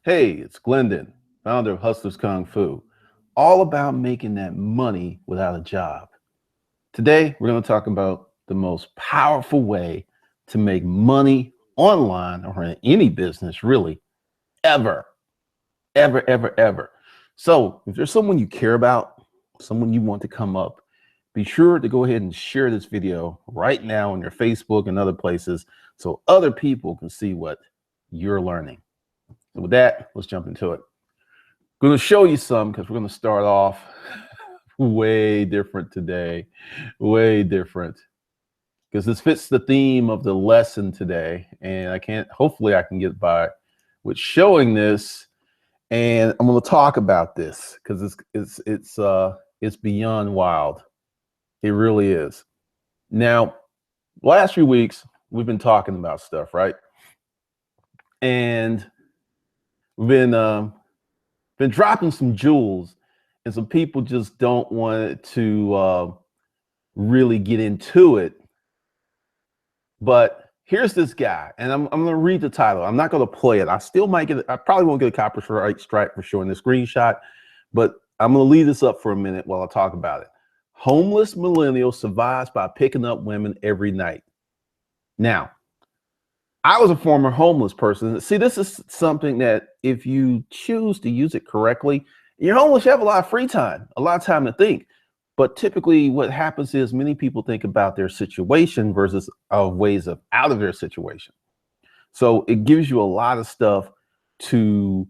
Hey, it's Glendon, founder of Hustlers Kung Fu, all about making that money without a job. Today, we're going to talk about the most powerful way to make money online or in any business, really, ever, ever. So, if there's someone you care about, someone you want to come up, be sure to go ahead and share this video right now on your Facebook and other places so other people can see what you're learning. So with that, let's jump into it. I'm going to show you some because we're going to start off way different today, way different because this fits the theme of the lesson today. And hopefully I can get by with showing this, and I'm going to talk about this because it's beyond wild. It really is. Now, last few weeks we've been talking about stuff, right? And we've been dropping some jewels, and some people just don't want to really get into it. But here's this guy, and I'm going to read the title. I'm not going to play it. I probably won't get a copyright strike for showing the screenshot, but I'm going to leave this up for a minute while I talk about it. Homeless millennial survives by picking up women every night. Now, I was a former homeless person. See, this is something that if you choose to use it correctly, you're homeless, you have a lot of free time, a lot of time to think. But typically what happens is many people think about their situation versus ways of out of their situation. So it gives you a lot of stuff to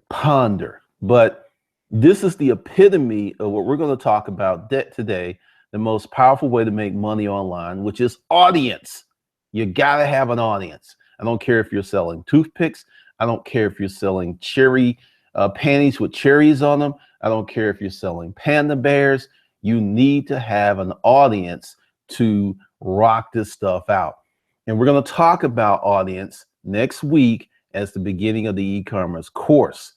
ponder. But this is the epitome of what we're going to talk about today, the most powerful way to make money online, which is audience. You got to have an audience. I don't care if you're selling toothpicks. I don't care if you're selling cherry panties with cherries on them. I don't care if you're selling panda bears. You need to have an audience to rock this stuff out. And we're going to talk about audience next week as the beginning of the e-commerce course.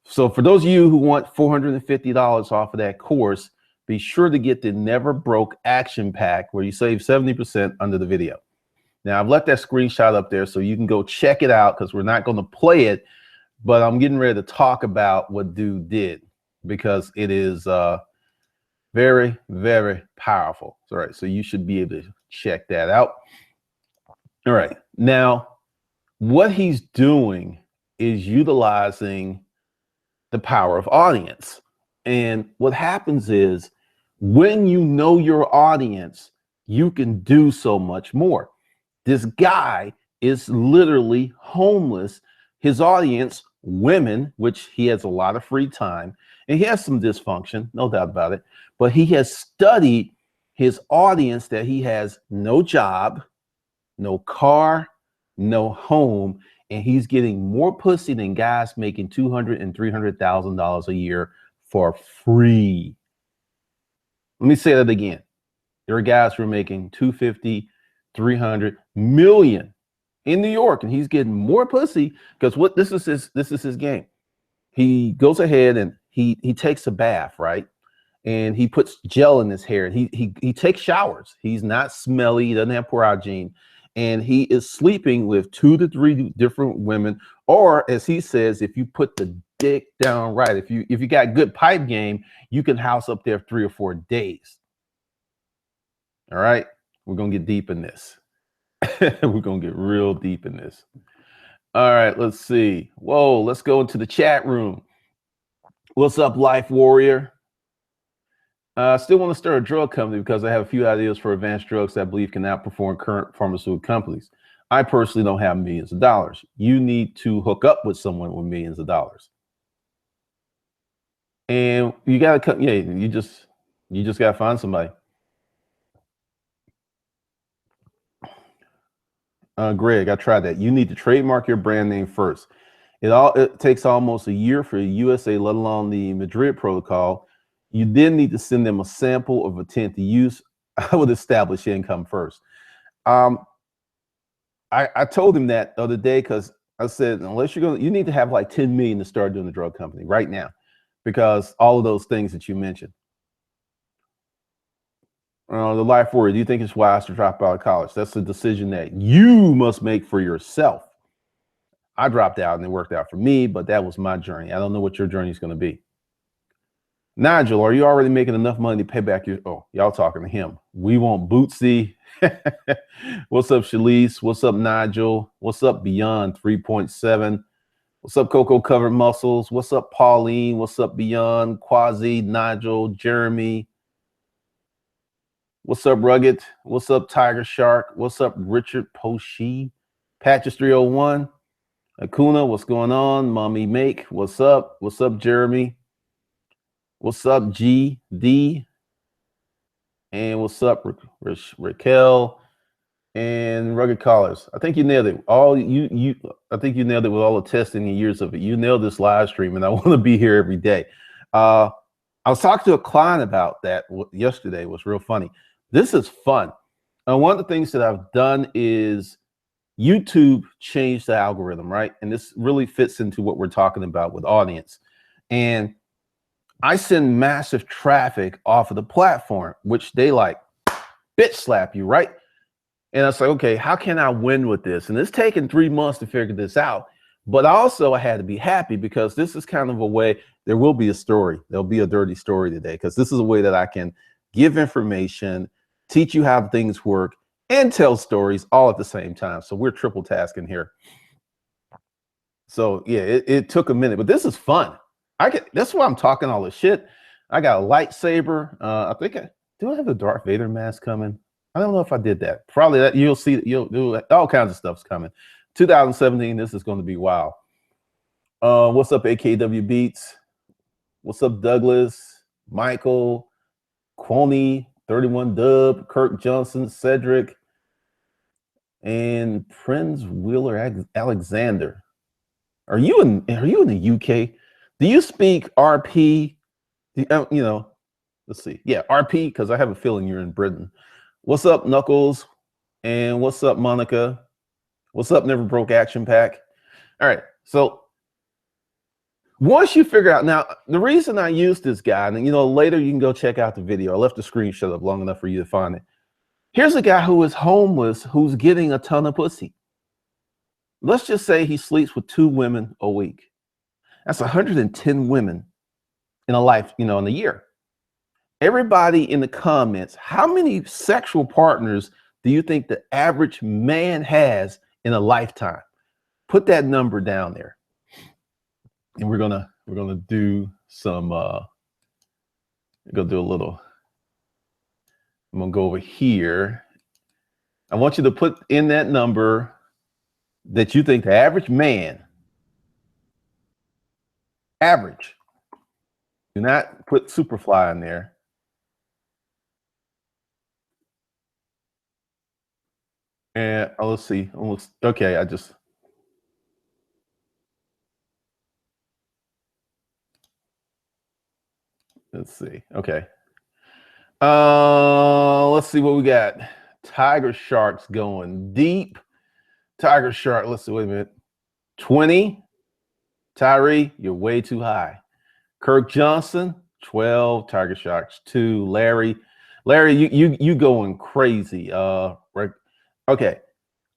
So for those of you who want $450 off of that course, be sure to get the Never Broke Action Pack where you save 70% under the video. Now, I've left that screenshot up there so you can go check it out because we're not going to play it, but I'm getting ready to talk about what dude did because it is very, very powerful. All right, so you should be able to check that out. All right, now what he's doing is utilizing the power of audience. And what happens is when you know your audience, you can do so much more. This guy is literally homeless. His audience, women, which he has a lot of free time, and he has some dysfunction, no doubt about it, but he has studied his audience that he has no job, no car, no home, and he's getting more pussy than guys making $200,000 and $300,000 a year for free. Let me say that again. There are guys who are making $250,000, $300 million in New York, and he's getting more pussy because this is his game. He goes ahead and he takes a bath, right? And he puts gel in his hair, and he takes showers. He's not smelly, he doesn't have poor hygiene, and he is sleeping with 2 to 3 different women, or as he says, if you put the dick down right, if you got good pipe game, you can house up there 3 or 4 days. All right, we're gonna get deep in this. We're gonna get real deep in this. All right, let's see. Whoa, let's go into the chat room. What's up, Life Warrior? I still want to start a drug company because I have a few ideas for advanced drugs that I believe can outperform current pharmaceutical companies. I personally don't have millions of dollars. You need to hook up with someone with millions of dollars. And you gotta cut, yeah, you just gotta find somebody. Greg, I tried that. You need to trademark your brand name first. It takes almost a year for the USA, let alone the Madrid protocol. You then need to send them a sample of intent to use. I would establish income first. I told him that the other day because I said, unless you need to have like 10 million to start doing the drug company right now, because all of those things that you mentioned. The Life Warrior, do you think it's wise to drop out of college? That's a decision that you must make for yourself. I dropped out and it worked out for me, but that was my journey. I don't know what your journey is going to be. Nigel, are you already making enough money to pay back your, oh, y'all talking to him. We want Bootsy. What's up, Shalise? What's up, Nigel? What's up, Beyond 3.7? What's up, Cocoa Covered Muscles? What's up, Pauline? What's up, Beyond? Quasi, Nigel, Jeremy. What's up, Rugged? What's up, Tiger Shark? What's up, Richard Poshi? Patches 301. Akuna, what's going on? Mommy Make, what's up? What's up, Jeremy? What's up, GD? And what's up, Raquel and Rugged Collars? I think you nailed it. I think you nailed it with all the testing and years of it. You nailed this live stream, and I want to be here every day. I was talking to a client about that yesterday. It was real funny. This is fun. And one of the things that I've done is YouTube changed the algorithm, right? And this really fits into what we're talking about with audience. And I send massive traffic off of the platform, which they like bitch slap you, right? And I was like, okay, how can I win with this? And it's taken 3 months to figure this out. But also I had to be happy because this is kind of a way, there will be a story. There'll be a dirty story today because this is a way that I can give information, teach you how things work, and tell stories all at the same time. So we're triple tasking here. So yeah, it took a minute, but this is fun. That's why I'm talking all this shit. I got a lightsaber. I think do I have the Darth Vader mask coming? I don't know if I did that. Probably that you'll see. You'll do all kinds of stuff's coming. 2017. This is going to be wild. What's up, AKW Beats? What's up, Douglas? Michael, Quoney, 31 Dub, Kirk Johnson, Cedric, and Prince Wheeler Alexander. Are you in the UK? Do you speak RP? You know, let's see. Yeah, RP, because I have a feeling you're in Britain. What's up, Knuckles? And what's up, Monica? What's up, Never Broke Action Pack? All right, so once you figure out, now, the reason I use this guy, and later you can go check out the video. I left the screenshot up long enough for you to find it. Here's a guy who is homeless, who's getting a ton of pussy. Let's just say he sleeps with 2 women a week. That's 110 women in a life, in a year. Everybody in the comments, how many sexual partners do you think the average man has in a lifetime? Put that number down there. And we're gonna do some I'm gonna go over here. I want you to put in that number that you think the average man, average. Do not put Superfly in there. And let's see. Okay, let's see. Okay. Let's see what we got. Tiger Shark's going deep. Tiger Shark, let's see, wait a minute. 20. Tyree, you're way too high. Kirk Johnson, 12. Tiger Sharks, 2. Larry, you going crazy. Right. Okay.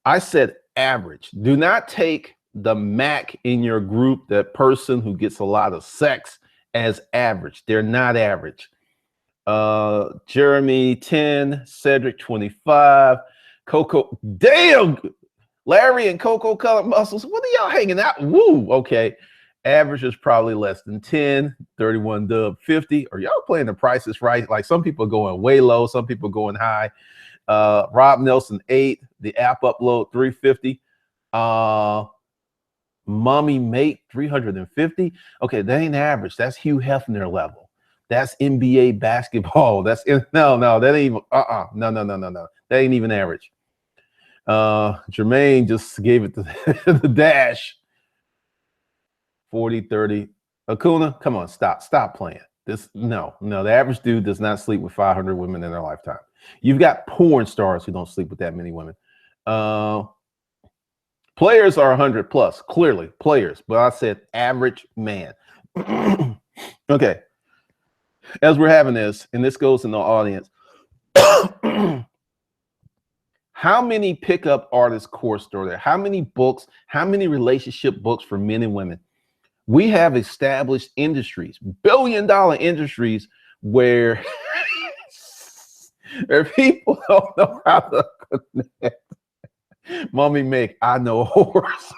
I said average. Do not take the Mac in your group, that person who gets a lot of sex, as average. They're not average. Jeremy, 10. Cedric, 25. Coco, damn. Larry and Cocoa Colored Muscles, what are y'all hanging out? Woo, okay. Average is probably less than 10. 31 Dub, 50. Are y'all playing the prices right? Like, some people are going way low, some people going high. Rob Nelson, 8. The app upload, 350. Mommy Mate, 350. Okay, that ain't average. That's Hugh Hefner level. That's NBA basketball. That's no, that ain't even no. That ain't even average. Jermaine just gave it the dash. 40, 30. Akuna, come on, stop playing. No, the average dude does not sleep with 500 women in their lifetime. You've got porn stars who don't sleep with that many women. Players are 100 plus, clearly players, but I said average man. Okay, as we're having this, and this goes in the audience, How many pickup artist courses are there? How many books? How many relationship books for men and women? We have established industries, billion-dollar industries, where where people don't know how to connect. Mommy Mick, I know whores.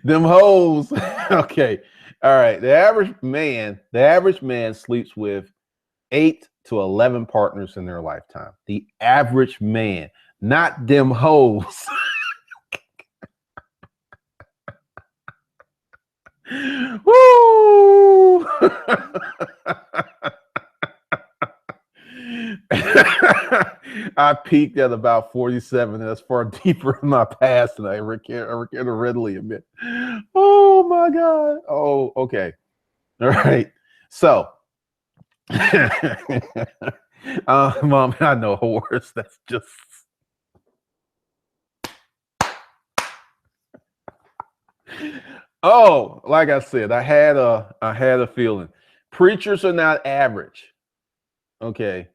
Them hoes. Okay. All right. The average man sleeps with 8 to 11 partners in their lifetime. The average man, not them hoes. Woo! I peaked at about 47. That's far deeper in my past than I ever can to readily admit. Oh my God. Oh, okay. All right. So, Mom, I know whores. That's just. Oh, like I said, I had a feeling. Preachers are not average. Okay.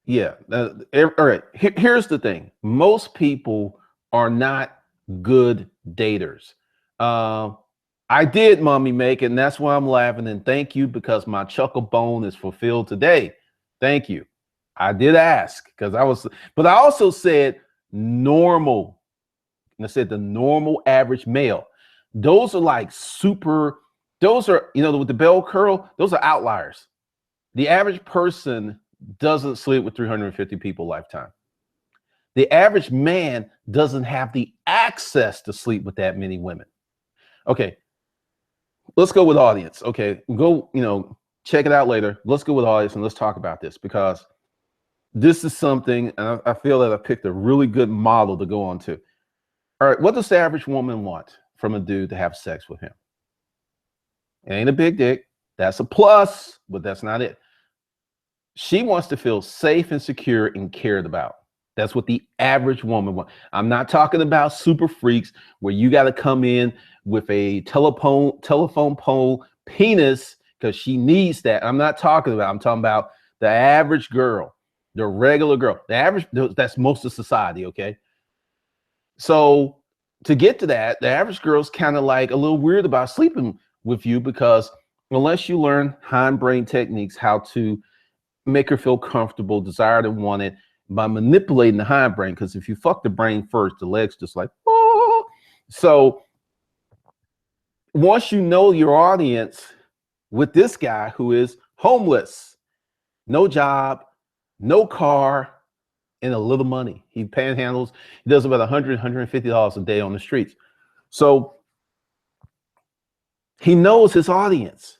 Yeah. All right. Here's the thing. Most people are not good daters. I did, Mommy Make, and that's why I'm laughing. And thank you, because my chuckle bone is fulfilled today. Thank you. I did ask because but I also said normal. And I said the normal average male. Those are like those are, with the bell curl, those are outliers. The average person doesn't sleep with 350 people lifetime. The average man doesn't have the access to sleep with that many women. Okay, let's go with audience. Okay, go, check it out later. Let's go with audience and let's talk about this, because this is something, and I feel that I picked a really good model to go on to. All right, what does the average woman want from a dude to have sex with him? It ain't a big dick. That's a plus, but that's not it. She wants to feel safe and secure and cared about. That's what the average woman wants. I'm not talking about super freaks where you got to come in with a telephone pole penis because she needs that. I'm talking about the average girl, the regular girl, the average. That's most of society. Okay. So to get to that, the average girl's kind of like a little weird about sleeping with you, because unless you learn hindbrain techniques, how to make her feel comfortable, desired and wanted by manipulating the hindbrain. Because if you fuck the brain first, the legs just like, oh. So once you know your audience with this guy who is homeless, no job, no car, and a little money. He panhandles. He does about $100, $150 a day on the streets. So he knows his audience.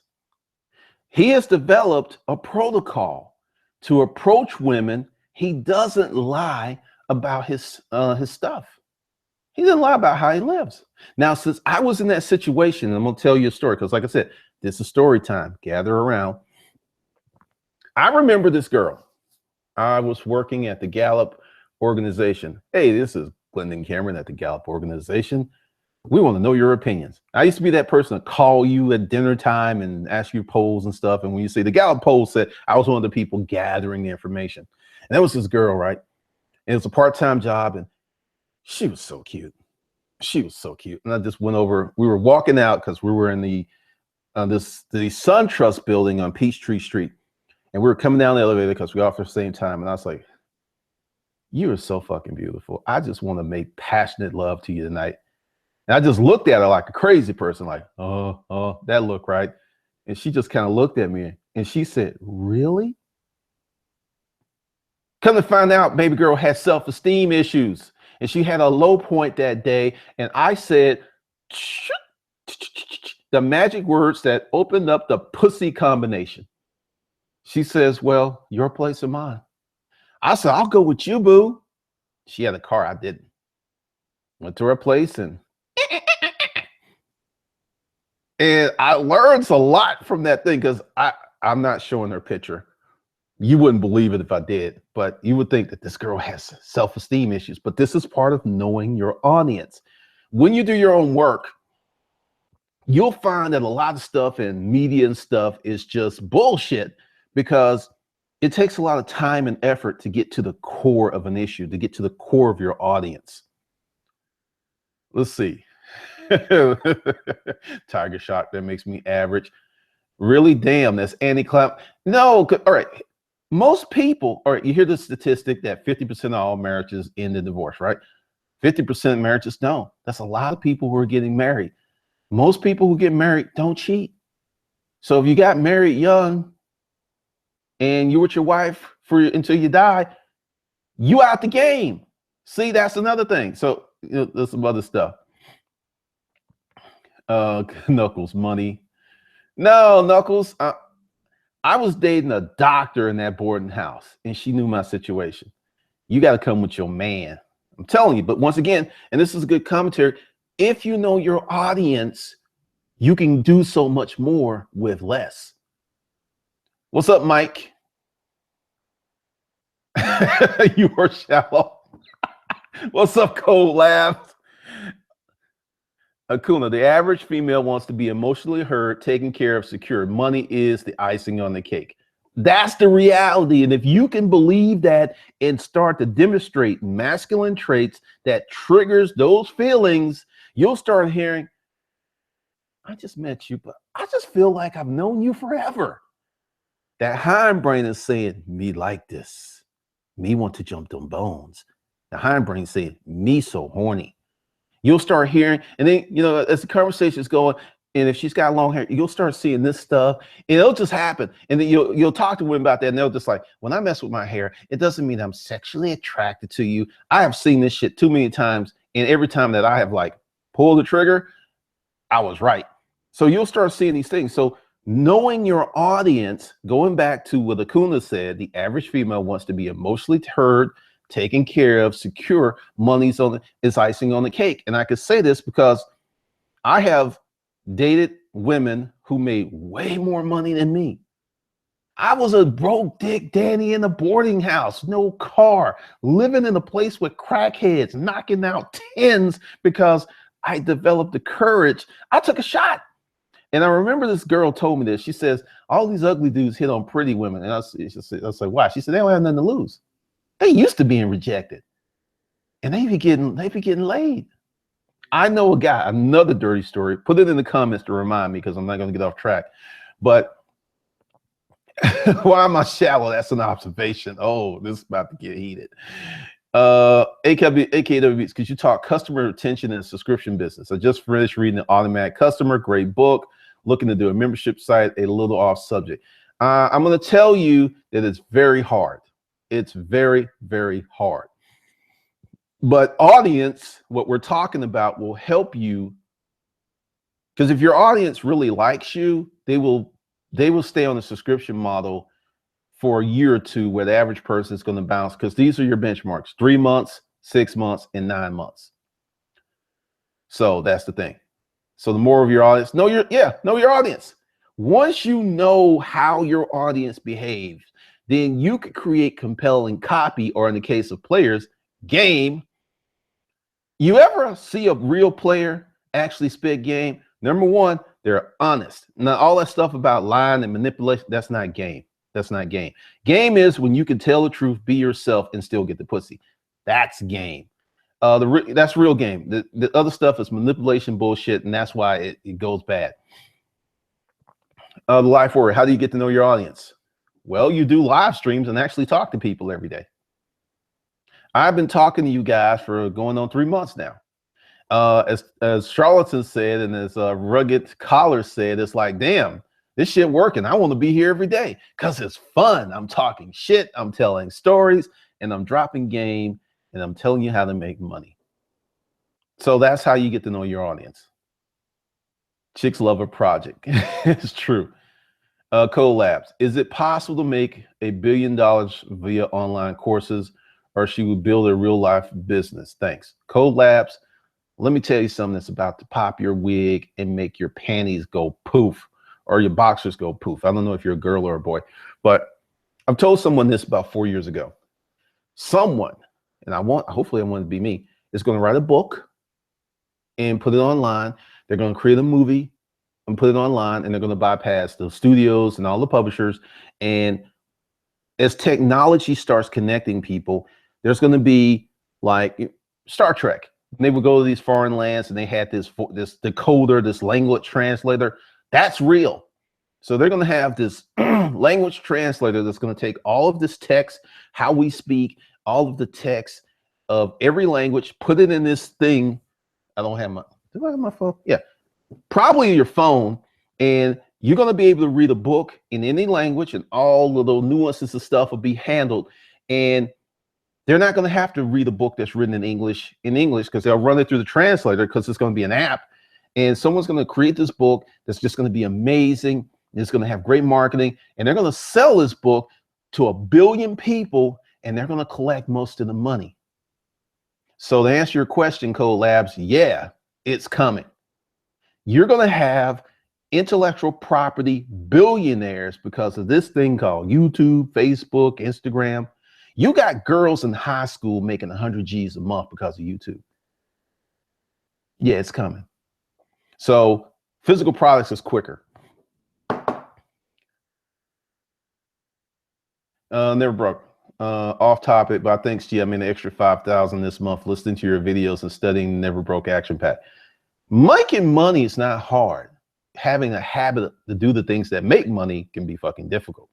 He has developed a protocol to approach women. He doesn't lie about his stuff. He doesn't lie about how he lives. Now, since I was in that situation, I'm going to tell you a story, because like I said, this is story time. Gather around. I remember this girl. I was working at the Gallup organization. Hey, this is Glendon Cameron at the Gallup organization. We want to know your opinions. I used to be that person to call you at dinner time and ask you polls and stuff. And when you say the Gallup poll said, I was one of the people gathering the information. And that was this girl, right? And it was a part-time job. And she was so cute. She was so cute. And I just went over. We were walking out because we were in the SunTrust building on Peachtree Street. And we were coming down the elevator because we offered the same time. And I was like, you are so fucking beautiful. I just want to make passionate love to you tonight. And I just looked at her like a crazy person, like, oh, that look right. And she just kind of looked at me and she said, really? Come to find out, baby girl had self-esteem issues and she had a low point that day. And I said, the magic words that opened up the pussy combination. She says, well, your place or mine? I said, I'll go with you, boo. She had a car. I didn't. Went to her place and I learned a lot from that thing, because I'm not showing her picture. You wouldn't believe it if I did, but you would think that this girl has self-esteem issues. But this is part of knowing your audience. When you do your own work, you'll find that a lot of stuff in media and stuff is just bullshit, because It takes a lot of time and effort to get to the core of an issue, to get to the core of your audience. Let's see. Tiger Shock, that makes me average. Really? Damn, that's anti-climb. No, all right. Most people, all right, you hear the statistic that 50% of all marriages end in divorce, right? 50% of marriages don't. That's a lot of people who are getting married. Most people who get married don't cheat. So if you got married young and you with your wife until you die, you out the game. See, that's another thing. So there's some other stuff. Knuckles, money. No, Knuckles. I was dating a doctor in that boarding house, and she knew my situation. You got to come with your man. I'm telling you. But once again, and this is a good commentary, if you know your audience, you can do so much more with less. What's up, Mike? You are shallow. What's up, Cold Labs? Akuna, the average female wants to be emotionally heard, taken care of, secure. Money is the icing on the cake. That's the reality. And if you can believe that and start to demonstrate masculine traits that triggers those feelings, you'll start hearing, I just met you, but I just feel like I've known you forever. That hindbrain is saying, me like this. Me want to jump them bones. The hindbrain saying, me so horny. You'll start hearing, and then, as the conversation is going, and if she's got long hair, you'll start seeing this stuff, and it'll just happen. And then you'll talk to women about that, and they'll just like, when I mess with my hair, it doesn't mean I'm sexually attracted to you. I have seen this shit too many times, and every time that I have like pulled the trigger, I was right. So you'll start seeing these things. So knowing your audience, going back to what Akuna said, the average female wants to be emotionally heard, taken care of, secure. Money's is icing on the cake. And I could say this because I have dated women who made way more money than me. I was a broke dick Danny in a boarding house, no car, living in a place with crackheads, knocking out tens because I developed the courage. I took a shot. And I remember this girl told me this. She says, all these ugly dudes hit on pretty women. And I was like, why? She said, they don't have nothing to lose. They used to being rejected, and they be getting laid. I know a guy, another dirty story. Put it in the comments to remind me because I'm not going to get off track. But why am I shallow? That's an observation. Oh, this is about to get heated. AKWs, because you talk customer retention and subscription business. I just finished reading The Automatic Customer, great book. Looking to do a membership site, a little off subject. I'm going to tell you that it's very hard. It's very, very hard. But audience, what we're talking about will help you, because if your audience really likes you, they will stay on the subscription model for a year or two, where the average person is going to bounce, because these are your benchmarks: 3 months, 6 months, and 9 months. So that's the thing. So the more of your audience, know your audience. Once you know how your audience behaves, then you could create compelling copy, or in the case of players, game. You ever see a real player actually spit game? Number one, they're honest. Now, all that stuff about lying and manipulation, that's not game. That's not game. Game is when you can tell the truth, be yourself, and still get the pussy. That's game. That's real game. The other stuff is manipulation bullshit, and that's why it goes bad. The life warrior, how do you get to know your audience? Well, you do live streams and actually talk to people every day. I've been talking to you guys for going on 3 months now. As Charlatan said, and as Rugged Collar said, it's like, damn, this shit working. I want to be here every day because it's fun. I'm talking shit, I'm telling stories, and I'm dropping game, and I'm telling you how to make money. So that's how you get to know your audience. Chicks love a project. It's true. Collabs, is it possible to make $1 billion via online courses, or she would build a real life business? Thanks. Collabs, let me tell you something that's about to pop your wig and make your panties go poof, or your boxers go poof. I don't know if you're a girl or a boy, but I've told someone this about 4 years ago. Someone, and hopefully I want it to be me, is going to write a book and put it online. They're going to create a movie and put it online, and they're going to bypass the studios and all the publishers, and as technology starts connecting people, there's going to be like Star Trek. They would go to these foreign lands and they had this decoder, this language translator. That's real. So they're going to have this language translator that's going to take all of this text, how we speak, all of the text of every language, put it in this thing. I don't have my, do I have my phone? Yeah, probably your phone. And you're going to be able to read a book in any language, and all of those nuances of stuff will be handled. And they're not going to have to read a book that's written in English because they'll run it through the translator, because it's going to be an app. And someone's going to create this book that's just going to be amazing. It's going to have great marketing, and they're going to sell this book to 1 billion people, and they're going to collect most of the money. So to answer your question, Code Labs, yeah, it's coming. You're going to have intellectual property billionaires because of this thing called YouTube, Facebook, Instagram. You got girls in high school making 100 G's a month because of YouTube. Yeah, it's coming. So physical products is quicker. Never broke. Off topic, but thanks, G. I made an extra 5,000 this month listening to your videos and studying Never Broke Action Pack. Making money is not hard. Having a habit to do the things that make money can be fucking difficult.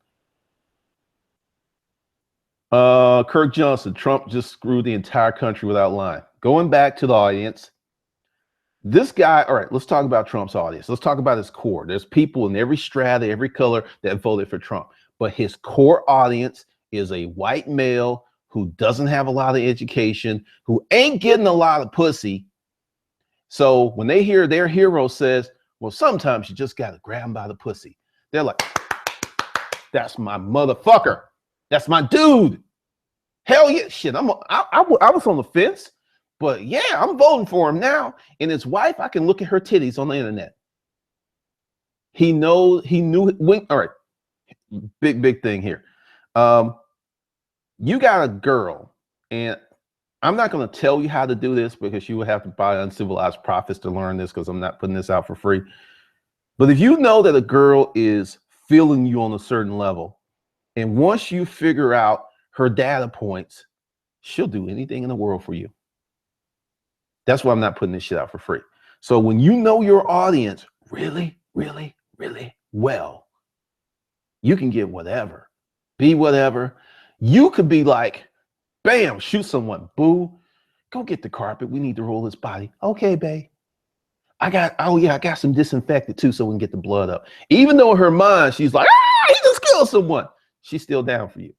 Kirk Johnson, Trump just screwed the entire country without lying. Going back to the audience, this guy, all right, let's talk about Trump's audience. Let's talk about his core. There's people in every strata, every color that voted for Trump, but his core audience is a white male who doesn't have a lot of education, who ain't getting a lot of pussy. So when they hear their hero says, well, sometimes you just got to grab him by the pussy, they're like, that's my motherfucker. That's my dude. Hell yeah. Shit, I was on the fence, but yeah, I'm voting for him now. And his wife, I can look at her titties on the internet. He knew when, all right, big thing here. You got a girl, and I'm not going to tell you how to do this because you would have to buy Uncivilized Prophets to learn this, because I'm not putting this out for free. But if you know that a girl is feeling you on a certain level, and once you figure out her data points, she'll do anything in the world for you. That's why I'm not putting this shit out for free. So when you know your audience really, really, really well, you can get whatever, be whatever. You could be like, bam, shoot someone, boo, go get the carpet. We need to roll his body. Okay, babe. I got some disinfectant too, so we can get the blood up. Even though in her mind, she's like, he just killed someone. She's still down for you.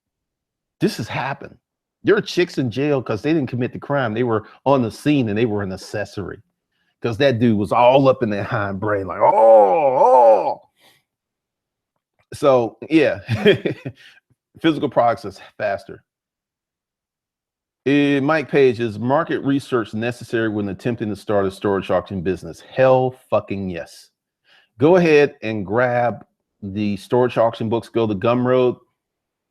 This has happened. There are chicks in jail because they didn't commit the crime. They were on the scene and they were an accessory because that dude was all up in their hind brain, like, oh. So yeah, physical products is faster. Mike Page, is market research necessary when attempting to start a storage auction business? Hell fucking yes. Go ahead and grab the storage auction books. Go to Gumroad.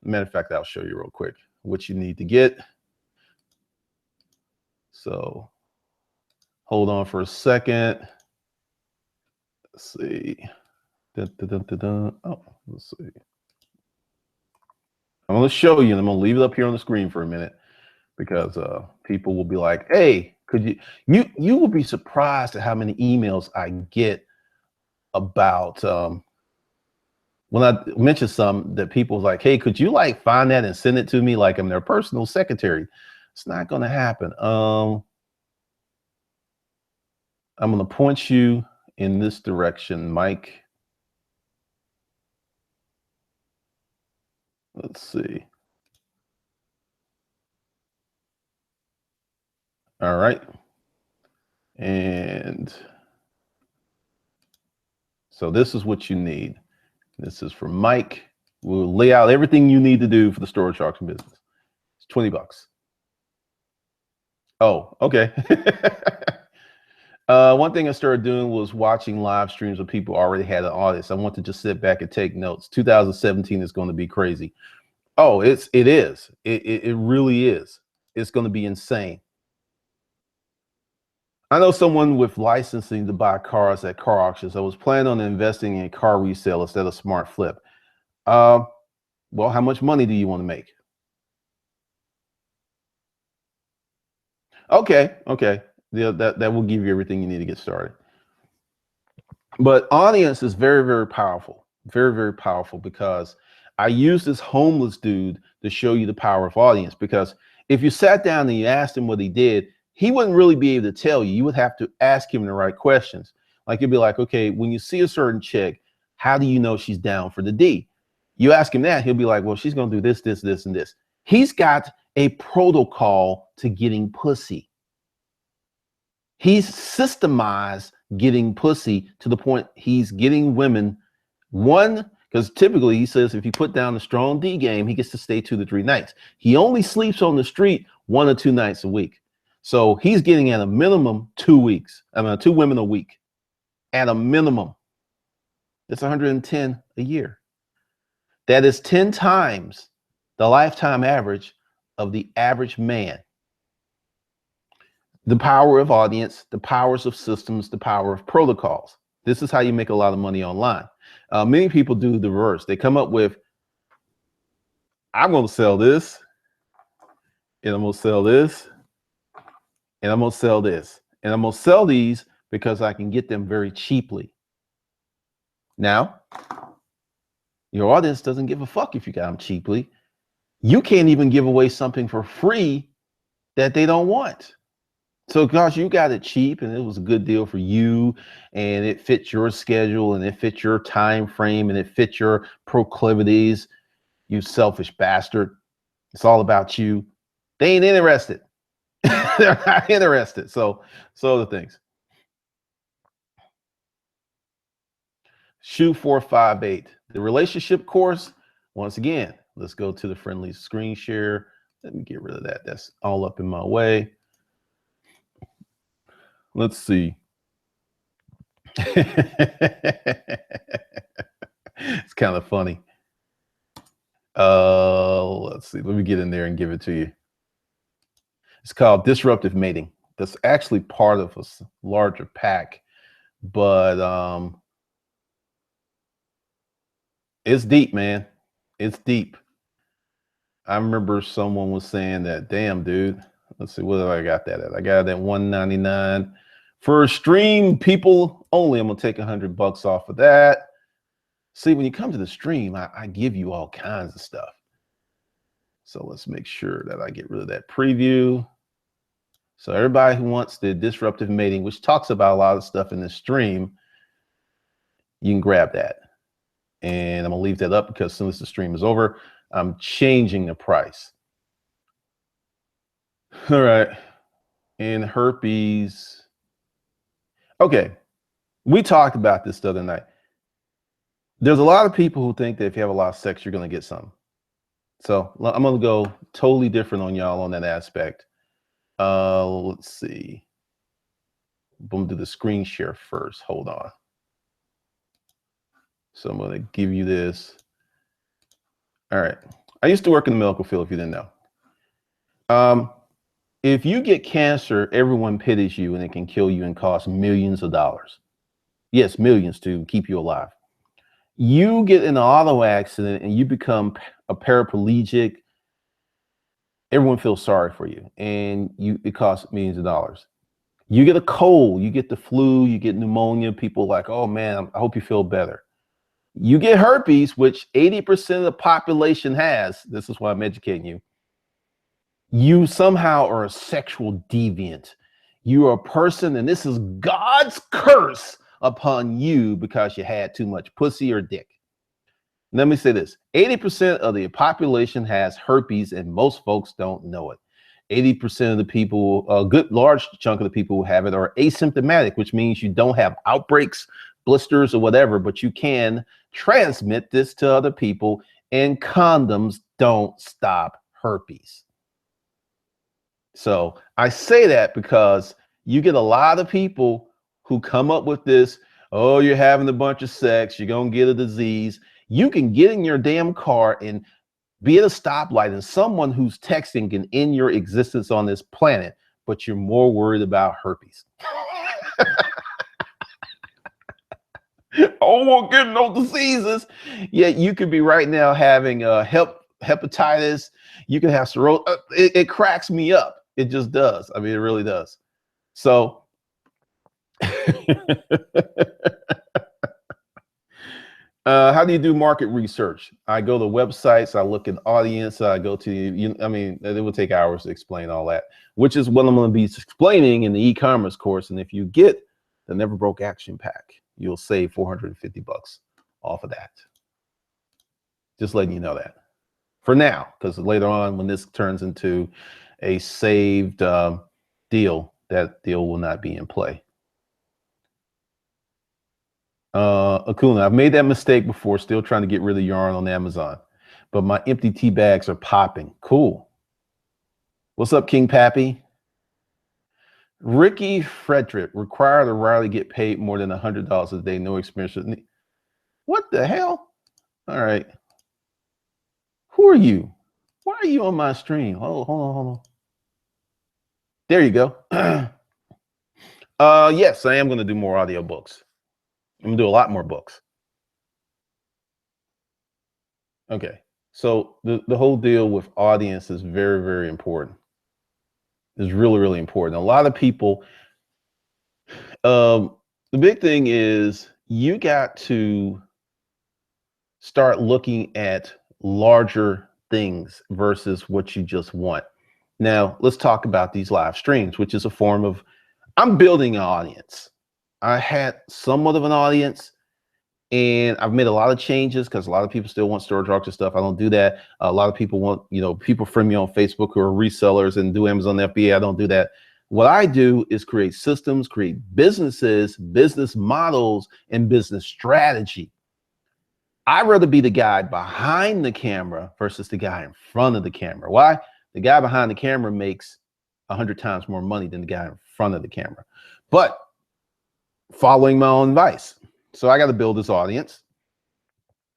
Matter of fact, I'll show you real quick what you need to get. So hold on for a second. Let's see. Oh, let's see. I'm going to show you, and I'm going to leave it up here on the screen for a minute, because people will be like, hey, could you will be surprised at how many emails I get about when I mention something that people's like, hey, could you like find that and send it to me like I'm their personal secretary? It's not going to happen. I'm going to point you in this direction, Mike. Let's see. All right. And so this is what you need. This is for Mike. We'll lay out everything you need to do for the storage auction business. It's $20. Oh, okay. One thing I started doing was watching live streams where people already had an audience. I want to just sit back and take notes. 2017 is going to be crazy. Oh, it is. It really is. It's going to be insane. I know someone with licensing to buy cars at car auctions. I was planning on investing in car resale instead of smart flip. Well, how much money do you want to make? Okay. Yeah, that will give you everything you need to get started. But audience is very, very powerful. Very, very powerful, because I use this homeless dude to show you the power of audience. Because if you sat down and you asked him what he did, he wouldn't really be able to tell you. You would have to ask him the right questions. Like, you'd be like, okay, when you see a certain chick, how do you know she's down for the D? You ask him that, he'll be like, well, she's going to do this, this, this, and this. He's got a protocol to getting pussy. He's systemized getting pussy to the point he's getting women, one, because typically he says if you put down a strong D game, he gets to stay 2 to 3 nights. He only sleeps on the street 1 or 2 nights a week. So he's getting at a minimum 2 weeks. 2 women a week at a minimum. That's 110 a year. That is 10 times the lifetime average of the average man. The power of audience, the powers of systems, the power of protocols. This is how you make a lot of money online. Many people do the reverse. They come up with, I'm going to sell this, and I'm going to sell this, and I'm going to sell this, and I'm going to sell these because I can get them very cheaply. Now, your audience doesn't give a fuck if you got them cheaply. You can't even give away something for free that they don't want. So gosh, you got it cheap and it was a good deal for you, and it fits your schedule and it fits your time frame and it fits your proclivities, you selfish bastard. It's all about you. They ain't interested. They're not interested. So the things. Shoe 458, the relationship course. Once again, let's go to the friendly screen share. Let me get rid of that. That's all up in my way. Let's see. It's kind of funny. Let's see. Let me get in there and give it to you. It's called Disruptive Mating. That's actually part of a larger pack, but it's deep, man. It's deep. I remember someone was saying that, damn, dude. Let's see, what did I got that at? I got it at $199 for a stream, people only. I'm gonna take $100 off of that. See, when you come to the stream, I give you all kinds of stuff. So let's make sure that I get rid of that preview. So everybody who wants the disruptive mating, which talks about a lot of stuff in the stream, you can grab that. And I'm gonna leave that up because as soon as the stream is over, I'm changing the price. All right. And herpes. Okay. We talked about this the other night. There's a lot of people who think that if you have a lot of sex, you're going to get something. So I'm going to go totally different on y'all on that aspect. Let's see. I'm going to do the screen share first. Hold on. So I'm going to give you this. All right. I used to work in the medical field, if you didn't know. If you get cancer, everyone pities you and it can kill you and cost millions of dollars. Yes, millions to keep you alive. You get in an auto accident and you become a paraplegic, everyone feels sorry for you, and it costs millions of dollars. You get a cold, you get the flu, you get pneumonia, people are like, oh man, I hope you feel better. You get herpes, which 80% of the population has. This is why I'm educating you. You somehow are a sexual deviant. You are a person, and this is God's curse upon you because you had too much pussy or dick. Let me say this. 80% of the population has herpes, and most folks don't know it. 80% of the people, a good large chunk of the people who have it are asymptomatic, which means you don't have outbreaks, blisters, or whatever, but you can transmit this to other people, and condoms don't stop herpes. So I say that because you get a lot of people who come up with this, oh, you're having a bunch of sex, you're going to get a disease. You can get in your damn car and be at a stoplight, and someone who's texting can end your existence on this planet, but you're more worried about herpes. Oh, won't get no diseases. Yet you could be right now having hepatitis. You can have cirrhosis. It cracks me up. It just does. I mean, it really does. So, how do you do market research? I go to websites. I look at audience. I go to I mean, it would take hours to explain all that, which is what I'm going to be explaining in the e-commerce course. And if you get the Never Broke Action Pack, you'll save $450 off of that. Just letting you know that for now, because later on, when this turns into a saved deal, that deal will not be in play. Akuna, I've made that mistake before, still trying to get rid of yarn on Amazon, but my empty tea bags are popping. Cool. What's up, King Pappy? Ricky Frederick, required or rarely get paid more than $100 a day, no experience. What the hell? All right. Who are you? Why are you on my stream? Hold on. There you go. Yes, I am going to do more audio books. I'm going to do a lot more books. Okay. So the whole deal with audience is very, very important. It's really, really important. A lot of people, the big thing is you got to start looking at larger things versus what you just want. Now, let's talk about these live streams, which is a form of, I'm building an audience. I had somewhat of an audience, and I've made a lot of changes because a lot of people still want storage auction stuff. I don't do that. A lot of people want, people friend me on Facebook who are resellers and do Amazon FBA. I don't do that. What I do is create systems, create businesses, business models, and business strategy. I'd rather be the guy behind the camera versus the guy in front of the camera. Why? The guy behind the camera makes 100 times more money than the guy in front of the camera. But following my own advice. So I got to build this audience.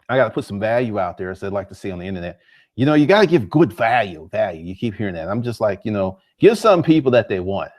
I got to put some value out there, as they'd like to see on the internet. You got to give good value. You keep hearing that. I'm just like, give some people that they want.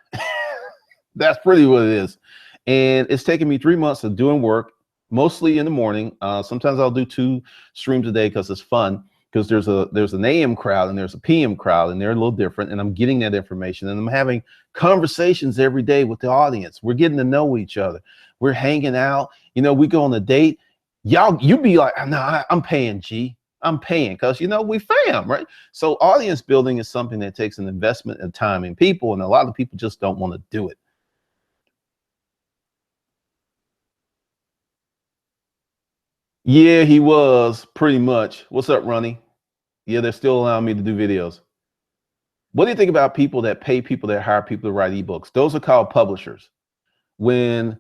That's pretty what it is. And it's taken me 3 months of doing work, mostly in the morning. Sometimes I'll do 2 streams a day because it's fun, because there's an AM crowd and there's a PM crowd, and they're a little different, and I'm getting that information, and I'm having conversations every day with the audience. We're getting to know each other. We're hanging out. We go on a date. You be like, no, I'm paying, G. I'm paying, because we fam, right? So audience building is something that takes an investment of time in people, and a lot of people just don't want to do it. Yeah, he was pretty much. What's up, Ronnie? Yeah, they're still allowing me to do videos. What do you think about people that pay people that hire people to write ebooks? Those are called publishers. When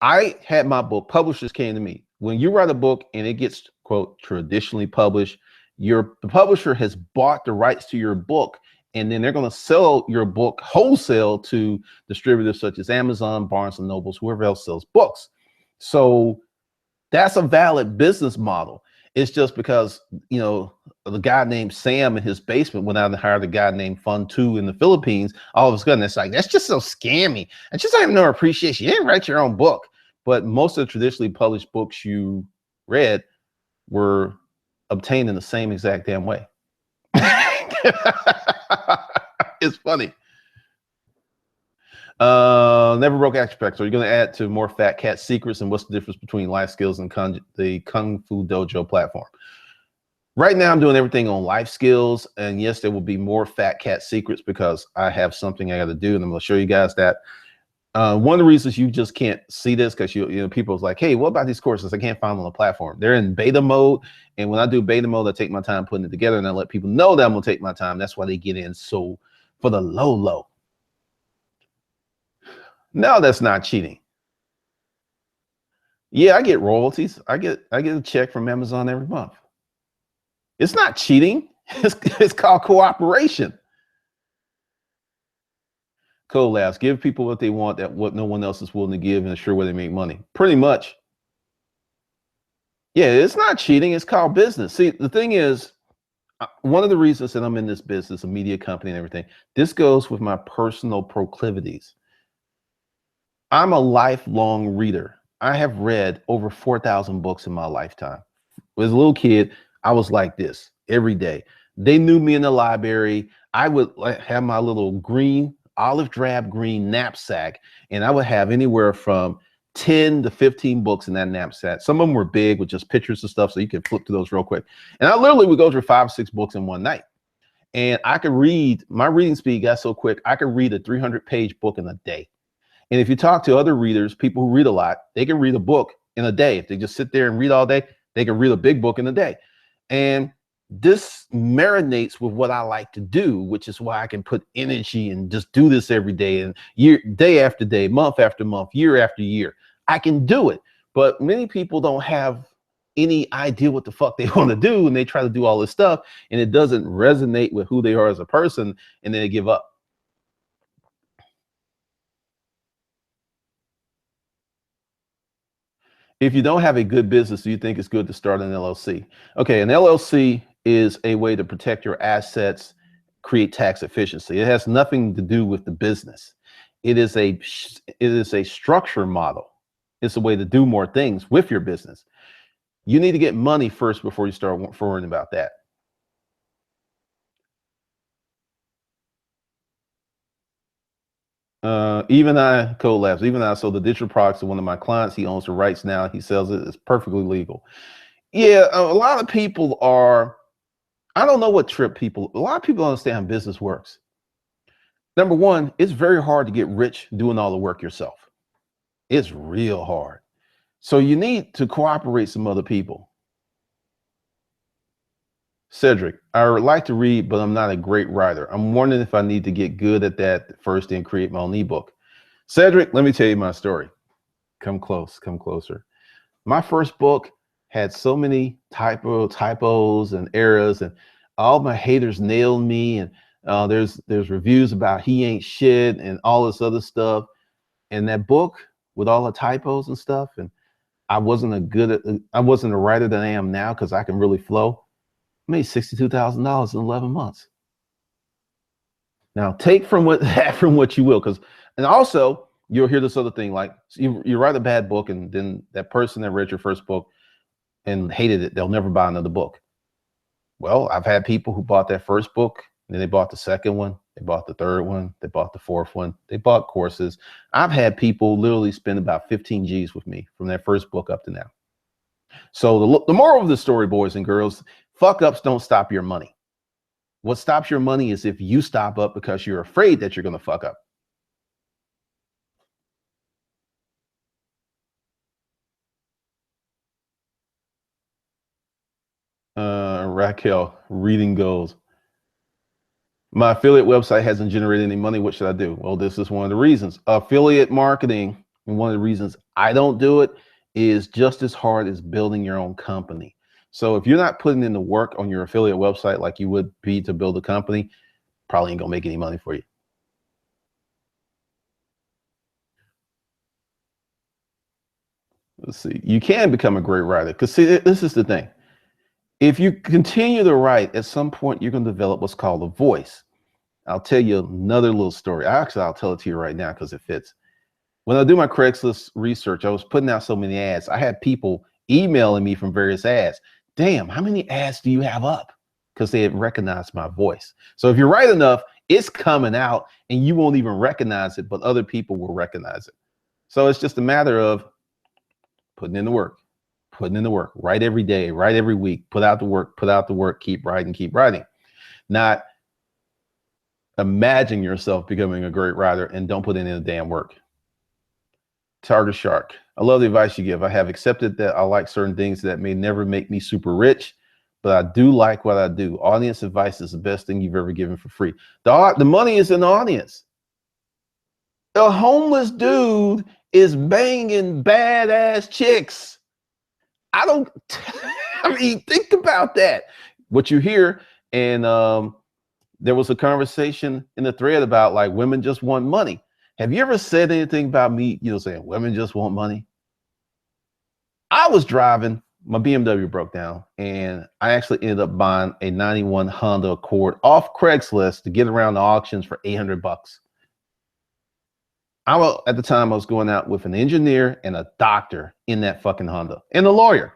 I had my book, publishers came to me. When you write a book and it gets, quote, traditionally published, the publisher has bought the rights to your book, and then they're going to sell your book wholesale to distributors such as Amazon, Barnes and Nobles, whoever else sells books. So that's a valid business model. It's just because, the guy named Sam in his basement went out and hired a guy named Fun2 in the Philippines. All of a sudden, it's like, that's just so scammy. I just have no appreciation. You didn't write your own book. But most of the traditionally published books you read were obtained in the same exact damn way. It's funny. Never Broke Action Pack. So you're going to add to more Fat Cat secrets, and what's the difference between life skills and the Kung Fu Dojo platform? Right now, I'm doing everything on life skills, and yes, there will be more Fat Cat secrets because I have something I got to do, and I'm going to show you guys that. One of the reasons you just can't see this, because people's like, hey, what about these courses? I can't find them on the platform. They're in beta mode, and when I do beta mode, I take my time putting it together, and I let people know that I'm gonna take my time. That's why they get in. So for the low. No, that's not cheating. Yeah, I get royalties. I get a check from Amazon every month. It's not cheating. It's called cooperation. Collabs, give people what they want, what no one else is willing to give, and ensure where they make money. Pretty much. Yeah, it's not cheating. It's called business. See, the thing is, one of the reasons that I'm in this business, a media company and everything, this goes with my personal proclivities. I'm a lifelong reader. I have read over 4,000 books in my lifetime. As a little kid, I was like this every day. They knew me in the library. I would have my little green, olive drab green knapsack, and I would have anywhere from 10 to 15 books in that knapsack. Some of them were big with just pictures and stuff, so you could flip through those real quick. And I literally would go through 5 or 6 books in one night. And I could read, my reading speed got so quick, I could read a 300-page book in a day. And if you talk to other readers, people who read a lot, they can read a book in a day. If they just sit there and read all day, they can read a big book in a day. And this marinates with what I like to do, which is why I can put energy and just do this every day and day after day, month after month, year after year. I can do it. But many people don't have any idea what the fuck they want to do, and they try to do all this stuff and it doesn't resonate with who they are as a person, and then they give up. If you don't have a good business, do you think it's good to start an LLC? Okay, an LLC is a way to protect your assets, create tax efficiency. It has nothing to do with the business. It is a structure model. It's a way to do more things with your business. You need to get money first before you start worrying about that. Even I, Code Labs, even I, so the digital products of one of my clients, he owns the rights now. He sells it. It's perfectly legal. Yeah, a lot of people are, I don't know what trip people, a lot of people don't understand how business works. Number one, it's very hard to get rich doing all the work yourself. It's real hard. So you need to cooperate some other people. Cedric, I would like to read, but I'm not a great writer. I'm wondering if I need to get good at that first and create my own ebook. Cedric, let me tell you my story. Come close, come closer. My first book had so many typos and errors, and all my haters nailed me. And there's reviews about he ain't shit and all this other stuff. And that book with all the typos and stuff, and I wasn't a writer that I am now because I can really flow. I made $62,000 in 11 months. Now take from what you will, and also you'll hear this other thing, like you write a bad book and then that person that read your first book and hated it, they'll never buy another book. Well, I've had people who bought that first book, and then they bought the second one, they bought the third one, they bought the fourth one, they bought courses. I've had people literally spend about 15 G's with me from that first book up to now. So the moral of the story, boys and girls, fuck ups don't stop your money. What stops your money is if you stop up because you're afraid that you're going to fuck up. Raquel, reading goals. My affiliate website hasn't generated any money. What should I do? Well, this is one of the reasons. Affiliate marketing, and one of the reasons I don't do it, is just as hard as building your own company. So if you're not putting in the work on your affiliate website like you would be to build a company, probably ain't gonna make any money for you. Let's see. You can become a great writer, because see, this is the thing. If you continue to write, at some point you're going to develop what's called a voice. I'll tell you another little story. Actually, I'll tell it to you right now because it fits. When I do my Craigslist research, I was putting out so many ads. I had people emailing me from various ads. Damn, how many ads do you have up? Because they had recognized my voice. So if you write enough, it's coming out and you won't even recognize it, but other people will recognize it. So it's just a matter of putting in the work, write every day, write every week, put out the work, keep writing. Not imagine yourself becoming a great writer and don't put in the damn work. Target Shark, I love the advice you give. I have accepted that I like certain things that may never make me super rich, but I do like what I do. Audience advice is the best thing you've ever given for free. The money is in the audience. A homeless dude is banging badass chicks. I mean, think about that. What you hear, and there was a conversation in the thread about like women just want money. Have you ever said anything about me, saying women just want money? I was driving, my BMW broke down, and I actually ended up buying a 91 Honda Accord off Craigslist to get around the auctions for $800. At the time I was going out with an engineer and a doctor in that fucking Honda and a lawyer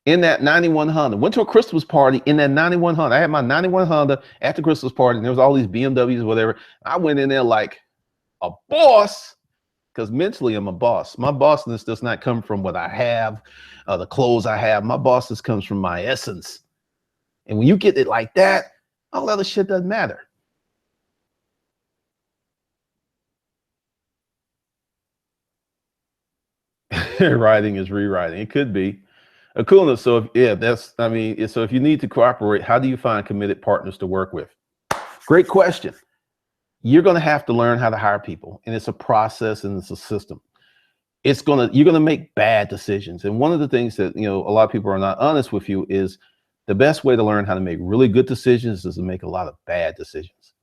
in that 91 Honda. Went to a Christmas party in that 91 Honda. I had my 91 Honda at the Christmas party, and there was all these BMWs, whatever. I went in there like a boss, because mentally I'm a boss. My bossness does not come from what I have, the clothes I have. My bossness comes from my essence. And when you get it like that, all other shit doesn't matter. Writing is rewriting. It could be a coolness. So if, yeah, so if you need to cooperate, how do you find committed partners to work with? Great question. You're going to have to learn how to hire people, and it's a process and it's a system. You're going to make bad decisions. And one of the things that, a lot of people are not honest with you is the best way to learn how to make really good decisions is to make a lot of bad decisions,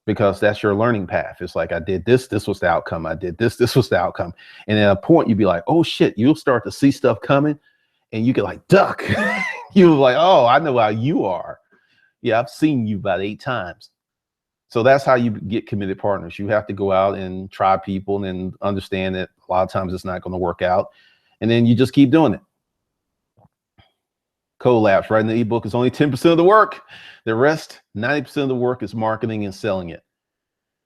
because that's your learning path. It's like, I did this was the outcome. I did this was the outcome. And at a point you'd be like, oh shit, you'll start to see stuff coming and you get like duck. You're like, oh, I know how you are. Yeah, I've seen you about 8 times. So that's how you get committed partners. You have to go out and try people and understand that a lot of times it's not going to work out. And then you just keep doing it. Collabs, writing the ebook is only 10% of the work. The rest, 90% of the work is marketing and selling it.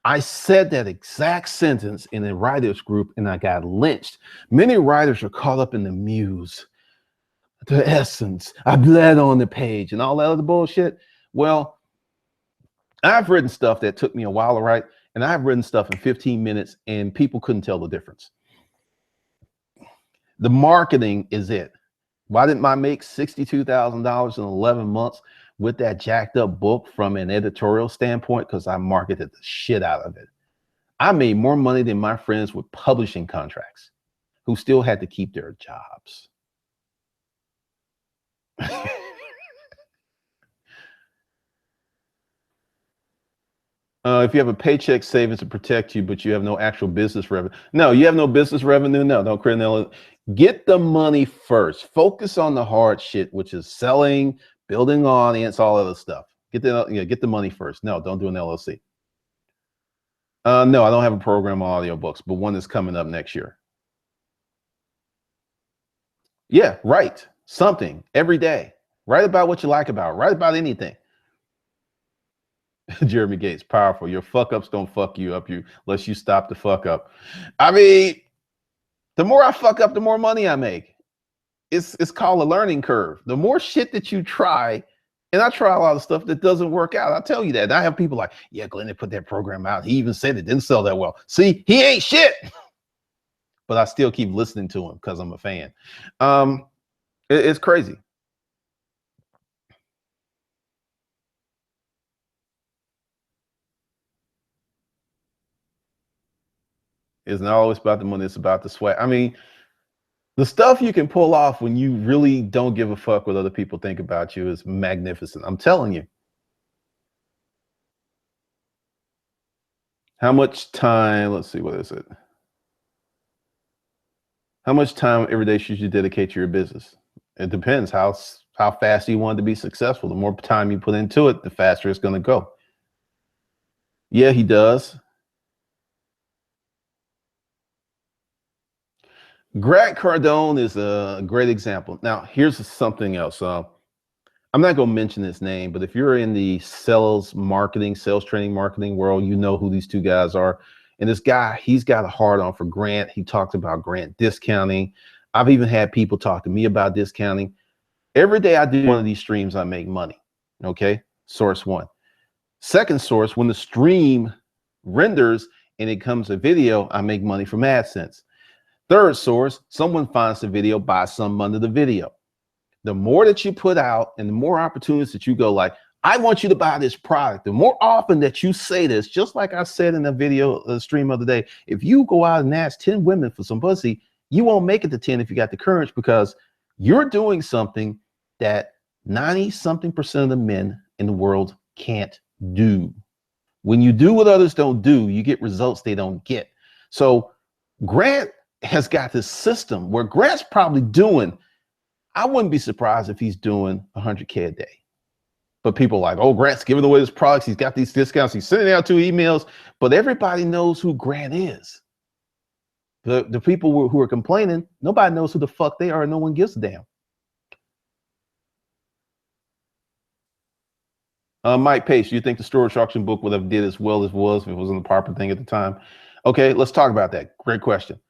I said that exact sentence in a writers group and I got lynched. Many writers are caught up in the muse, the essence, I bled on the page and all that other bullshit. Well, I've written stuff that took me a while to write, and I've written stuff in 15 minutes and people couldn't tell the difference. The marketing is it. Why didn't I make $62,000 in 11 months with that jacked up book from an editorial standpoint? Because I marketed the shit out of it. I made more money than my friends with publishing contracts who still had to keep their jobs. If you have a paycheck savings to protect you, but you have no actual business revenue. No, you have no business revenue. No, don't create an Get the money first. Focus on the hard shit, which is selling, building audience, all other stuff. Get the money first. No, don't do an LLC. No, I don't have a program on audiobooks, but one is coming up next year. Yeah, write something every day. Write about what you like about. Write about anything. Jeremy Gates, powerful. Your fuck ups don't fuck you up unless you stop the fuck up. I mean, the more I fuck up, the more money I make. It's called a learning curve. The more shit that you try, and I try a lot of stuff that doesn't work out. I'll tell you that. And I have people like, yeah, Glenn, they put that program out. He even said it didn't sell that well. See, he ain't shit. But I still keep listening to him because I'm a fan. It's crazy. It's not always about the money. It's about the sweat. I mean, the stuff you can pull off when you really don't give a fuck what other people think about you is magnificent. I'm telling you. How much time, let's see, what is it? How much time every day should you dedicate to your business? It depends how fast you want to be successful. The more time you put into it, the faster it's going to go. Yeah, he does. Grant Cardone is a great example. Now, here's something else. I'm not going to mention his name, but if you're in the sales training marketing world, you know who these two guys are. And this guy, he's got a hard on for Grant. He talks about Grant discounting. I've even had people talk to me about discounting. Every day I do one of these streams, I make money. Okay, source one. Second source, when the stream renders and it comes a video, I make money from AdSense. Third source, someone finds the video, buys some under the video. The more that you put out and the more opportunities that you go like, I want you to buy this product, the more often that you say this, just like I said in the video stream of the day, if you go out and ask 10 women for some pussy, you won't make it to 10 if you got the courage, because you're doing something that 90-something% of the men in the world can't do. When you do what others don't do, you get results they don't get. So Grant has got this system where Grant's probably doing, I wouldn't be surprised if he's doing 100K a day. But people are like, oh, Grant's giving away his products. He's got these discounts. He's sending out 2 emails. But everybody knows who Grant is. The people who are complaining, nobody knows who the fuck they are. And no one gives a damn. Mike Pace, you think the storage auction book would have did as well as was if it wasn't the proper thing at the time? Okay, let's talk about that. Great question.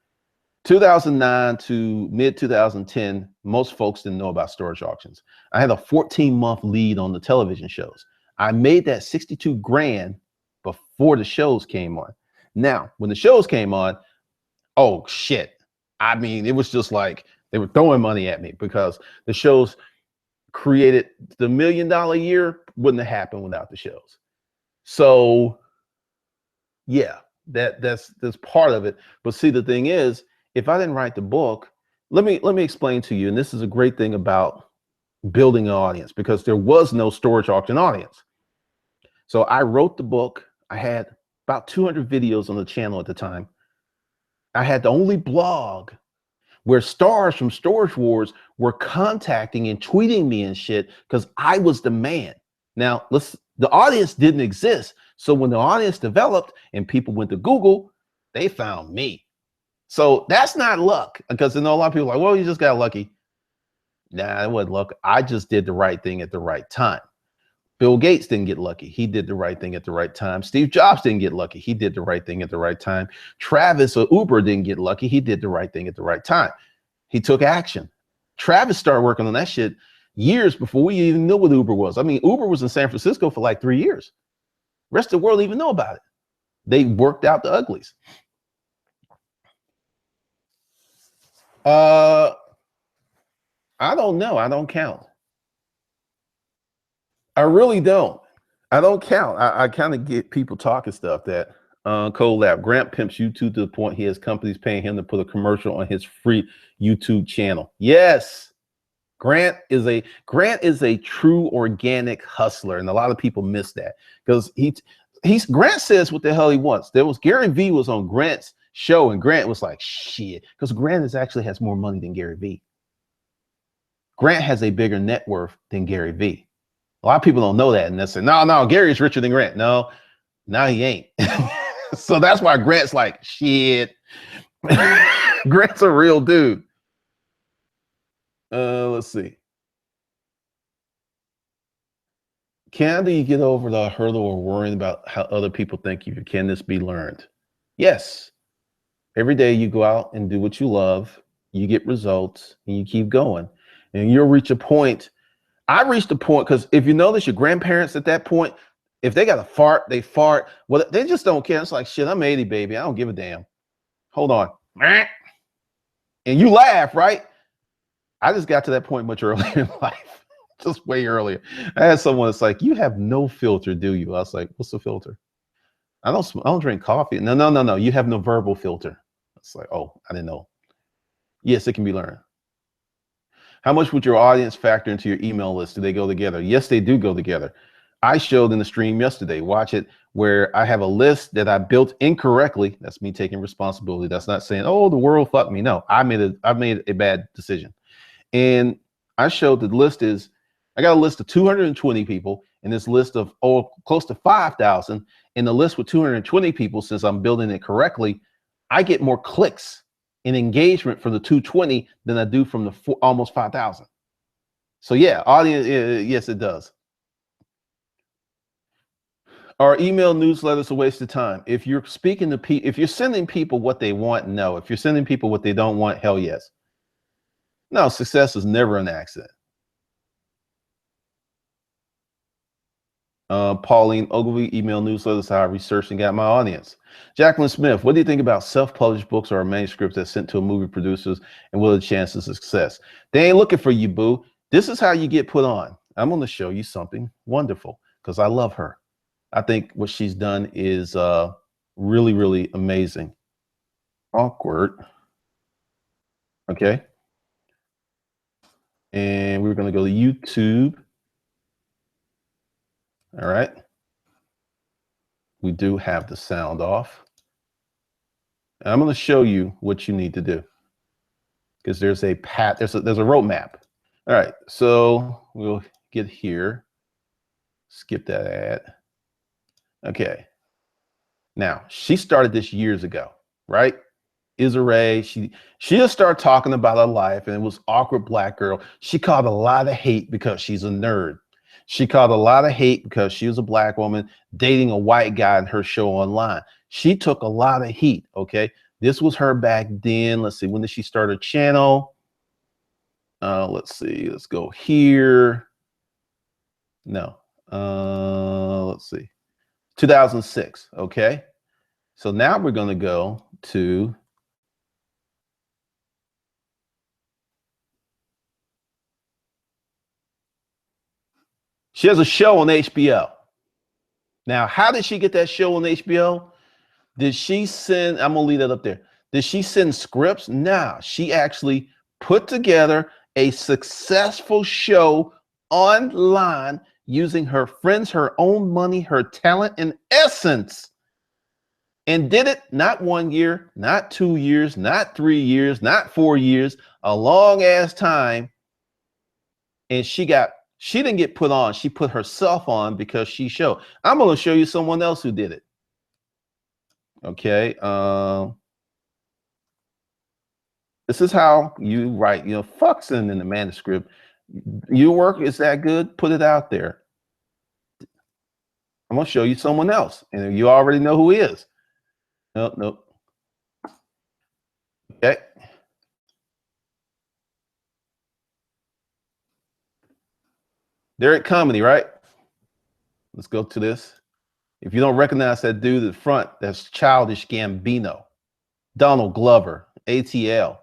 2009 to mid 2010, most folks didn't know about storage auctions. I had a 14-month lead on the television shows. I made that 62 grand before the shows came on. Now, when the shows came on, oh shit. I mean, it was just like they were throwing money at me because the shows created the $1 million a year wouldn't have happened without the shows. So yeah, that's part of it. But see, the thing is, if I didn't write the book, let me explain to you, and this is a great thing about building an audience, because there was no storage auction audience. So I wrote the book. I had about 200 videos on the channel at the time. I had the only blog where stars from Storage Wars were contacting and tweeting me and shit because I was the man. Now, the audience didn't exist. So when the audience developed and people went to Google, they found me. So that's not luck, because I know a lot of people are like, well, you just got lucky. Nah, it wasn't luck. I just did the right thing at the right time. Bill Gates didn't get lucky. He did the right thing at the right time. Steve Jobs didn't get lucky. He did the right thing at the right time. Travis or Uber didn't get lucky. He did the right thing at the right time. He took action. Travis started working on that shit years before we even knew what Uber was. I mean, Uber was in San Francisco for like 3 years. Rest of the world didn't even know about it. They worked out the uglies. I don't know. I don't count. I really don't. I don't count. I kind of get people talking stuff that collab. Grant pimps YouTube to the point he has companies paying him to put a commercial on his free YouTube channel. Yes. Grant is a true organic hustler, and a lot of people miss that because Grant says what the hell he wants. There was Gary Vee was on Grant's show, and Grant was like, shit, because Grant actually has more money than Gary Vee. Grant has a bigger net worth than Gary Vee. A lot of people don't know that, and they say, no, Gary's richer than Grant. No, he ain't. So that's why Grant's like, shit. Grant's a real dude. Let's see. How do you get over the hurdle of worrying about how other people think you? Can this be learned? Yes. Every day you go out and do what you love, you get results, and you keep going. And you'll reach a point. I reached a point because if you notice your grandparents at that point, if they got a fart, they fart. Well, they just don't care. It's like, shit, I'm 80, baby. I don't give a damn. Hold on. And you laugh, right? I just got to that point much earlier in life, just way earlier. I had someone that's like, you have no filter, do you? I was like, what's the filter? I don't drink coffee. No. You have no verbal filter. It's like, oh, I didn't know. Yes, it can be learned. How much would your audience factor into your email list? Do they go together? Yes, they do go together. I showed in the stream yesterday, watch it, where I have a list that I built incorrectly. That's me taking responsibility. That's not saying, oh, the world fucked me. No, I made a bad decision. And I showed the list is, I got a list of 220 people and this list of close to 5,000. In the list with 220 people, since I'm building it correctly, I get more clicks and engagement from the 220 than I do from the almost 5,000. So yeah, audience, yes, it does. Are email newsletters a waste of time? If you're speaking to people, if you're sending people what they want, no. If you're sending people what they don't want, hell yes. No, success is never an accident. Pauline Ogilvy, email newsletters, how I researched and got my audience. Jacqueline Smith, what do you think about self-published books or manuscripts that's sent to a movie producers, and what are the chances of success? They ain't looking for you, boo. This is how you get put on. I'm going to show you something wonderful because I love her. I think what she's done is really, really amazing. Awkward. Okay. And we're going to go to YouTube. All right. We do have the sound off. And I'm going to show you what you need to do because there's a path, there's a roadmap. All right. So we'll get here. Skip that ad. Okay. Now, she started this years ago, right? Issa Rae, she just started talking about her life, and it was awkward black girl. She caught a lot of hate because she's a nerd. She caught a lot of hate because she was a black woman dating a white guy in her show online. She took a lot of heat, okay? This was her back then. Let's see, when did she start her channel? Let's see, let's go here. No, let's see, 2006, okay? So now we're gonna go to she has a show on HBO. Now, how did she get that show on HBO? Did she send, I'm gonna leave that up there. Did she send scripts? Nah, she actually put together a successful show online using her friends, her own money, her talent, and essence. And did it not 1 year, not 2 years, not 3 years, not 4 years, a long ass time. And she didn't get put on. She put herself on because she showed. I'm going to show you someone else who did it. Okay. This is how you write, fuck sending in the manuscript. Your work is that good, put it out there. I'm going to show you someone else. And you already know who he is. Nope. Okay. Derek Comedy, right? Let's go to this. If you don't recognize that dude at the front, that's Childish Gambino. Donald Glover, ATL.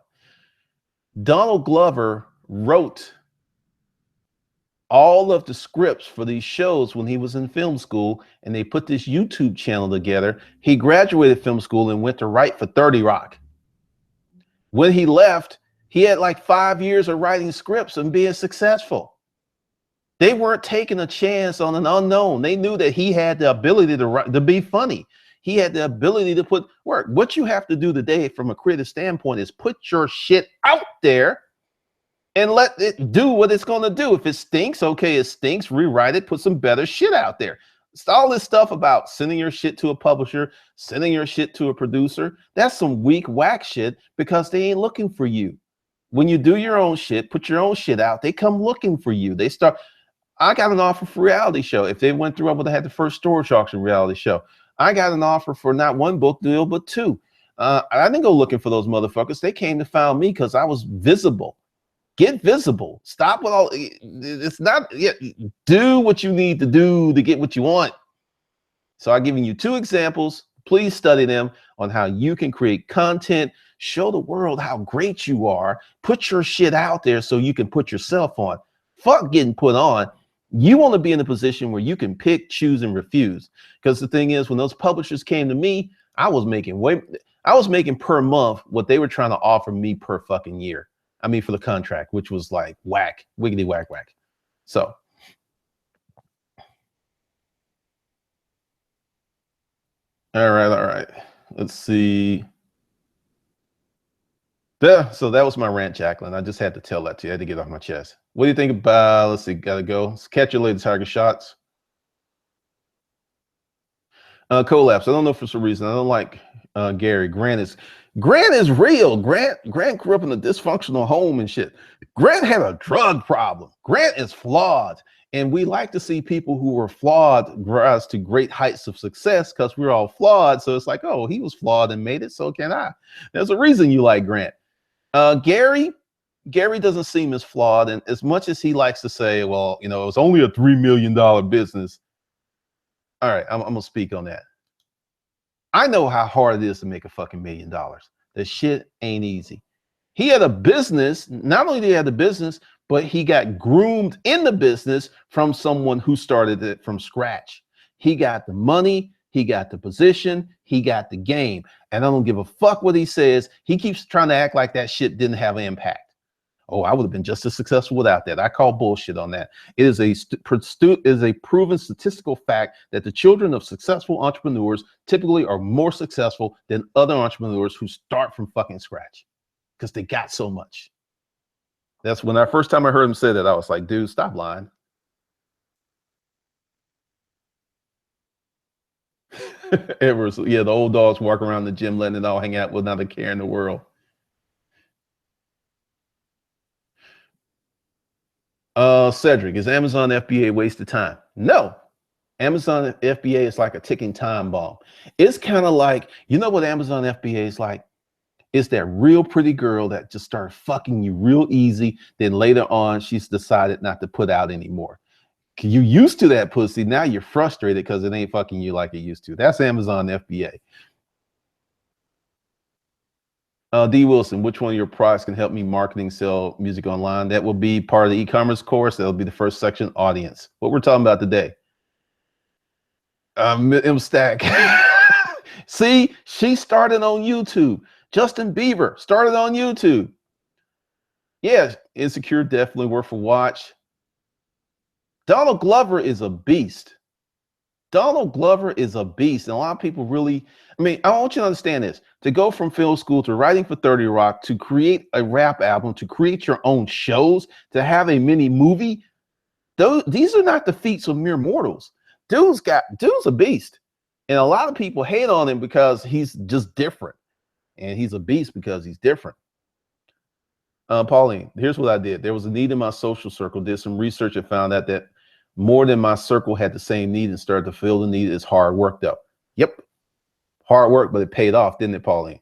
Donald Glover wrote all of the scripts for these shows when he was in film school, and they put this YouTube channel together. He graduated film school and went to write for 30 Rock. When he left, he had like 5 years of writing scripts and being successful. They weren't taking a chance on an unknown. They knew that he had the ability to be funny. He had the ability to put work. What you have to do today from a creative standpoint is put your shit out there and let it do what it's going to do. If it stinks, okay, it stinks. Rewrite it, put some better shit out there. It's all this stuff about sending your shit to a publisher, sending your shit to a producer. That's some weak whack shit because they ain't looking for you. When you do your own shit, put your own shit out, they come looking for you. They start. I got an offer for reality show. If they went through, I would have had the first storage auction reality show. I got an offer for not one book deal, but 2. I didn't go looking for those motherfuckers. They came to find me because I was visible. Get visible. Stop with all. It's not. Do what you need to do to get what you want. So I've given you 2 examples. Please study them on how you can create content. Show the world how great you are. Put your shit out there so you can put yourself on. Fuck getting put on. You want to be in a position where you can pick, choose, and refuse. Because the thing is, when those publishers came to me, I was making per month what they were trying to offer me per fucking year. I mean, for the contract, which was like whack, wiggity whack whack. So, all right. Let's see. So that was my rant, Jacqueline. I just had to tell that to you. I had to get off my chest. What do you think about, let's see, gotta go. Let's catch you later, Tiger Shots. Collapse. I don't know for some reason. I don't like Gary. Grant is real. Grant grew up in a dysfunctional home and shit. Grant had a drug problem. Grant is flawed. And we like to see people who were flawed rise to great heights of success because we're all flawed. So it's like, oh, he was flawed and made it. So can I. There's a reason you like Grant. Gary doesn't seem as flawed, and as much as he likes to say, well, it was only a $3 million business. All right, I'm gonna speak on that. I know how hard it is to make a fucking $1 million. The shit ain't easy. He had a business. Not only did he have the business, but he got groomed in the business from someone who started it from scratch. He got the money. He got the position, he got the game. And I don't give a fuck what he says. He keeps trying to act like that shit didn't have an impact. Oh, I would have been just as successful without that. I call bullshit on that. It is a proven statistical fact that the children of successful entrepreneurs typically are more successful than other entrepreneurs who start from fucking scratch because they got so much. That's when first time I heard him say that, I was like, dude, stop lying. Ever. So, yeah, the old dogs walk around the gym letting it all hang out without a care in the world. Cedric, is Amazon FBA a waste of time? No. Amazon FBA is like a ticking time bomb. It's kind of like, you know what Amazon FBA is like? It's that real pretty girl that just started fucking you real easy. Then later on, she's decided not to put out anymore. You used to that pussy. Now you're frustrated because it ain't fucking you like it used to. That's Amazon FBA. D. Wilson, which one of your products can help me marketing, sell music online? That will be part of the e-commerce course. That'll be the first section, audience. What we're talking about today. M Stack. See, she started on YouTube. Justin Bieber started on YouTube. Yeah, Insecure, definitely worth a watch. Donald Glover is a beast. Donald Glover is a beast. And a lot of people really, I mean, I want you to understand this. To go from film school to writing for 30 Rock, to create a rap album, to create your own shows, to have a mini movie, these are not the feats of mere mortals. Dude's a beast. And a lot of people hate on him because he's just different. And he's a beast because he's different. Pauline, here's what I did. There was a need in my social circle, did some research and found out that more than my circle had the same need and started to feel the need. Is hard work though. Yep. Hard work, but it paid off, didn't it, Pauline?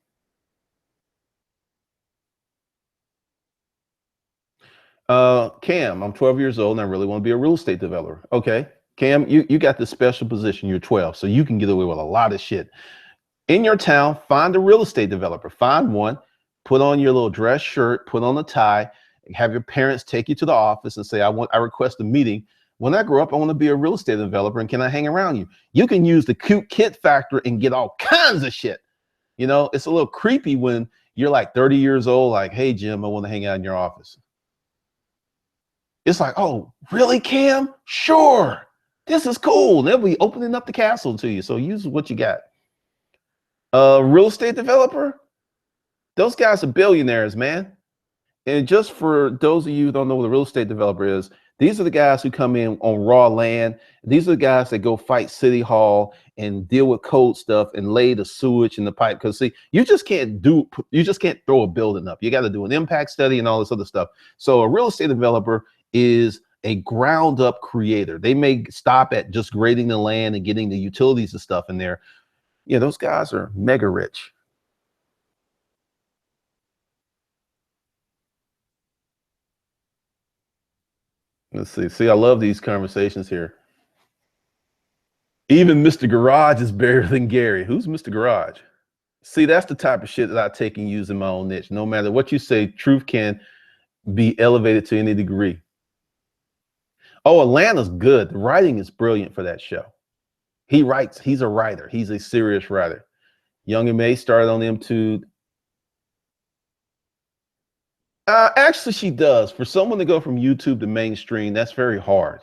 Cam, I'm 12 years old and I really want to be a real estate developer. Okay. Cam, you got this special position. You're 12, so you can get away with a lot of shit. In your town, find a real estate developer. Find one, put on your little dress shirt, put on a tie, have your parents take you to the office and say, I request a meeting. When I grow up, I want to be a real estate developer, and can I hang around you? You can use the cute kid factor and get all kinds of shit. You know, it's a little creepy when you're like 30 years old, like, hey, Jim, I want to hang out in your office. It's like, oh, really, Cam? Sure. This is cool. They'll be opening up the castle to you. So use what you got. Real estate developer? Those guys are billionaires, man. And just for those of you who don't know what a real estate developer is, these are the guys who come in on raw land. These are the guys that go fight City Hall and deal with code stuff and lay the sewage in the pipe. Because see, you just can't throw a building up. You got to do an impact study and all this other stuff. So a real estate developer is a ground up creator. They may stop at just grading the land and getting the utilities and stuff in there. Yeah, those guys are mega rich. Let's see. See, I love these conversations here. Even Mr. Garage is better than Gary. Who's Mr. Garage? See, that's the type of shit that I take and use in my own niche. No matter what you say, truth can be elevated to any degree. Oh, Atlanta's good. The writing is brilliant for that show. He writes. He's a writer. He's a serious writer. Young and May started on them too. Actually, she does. For someone to go from YouTube to mainstream, that's very hard.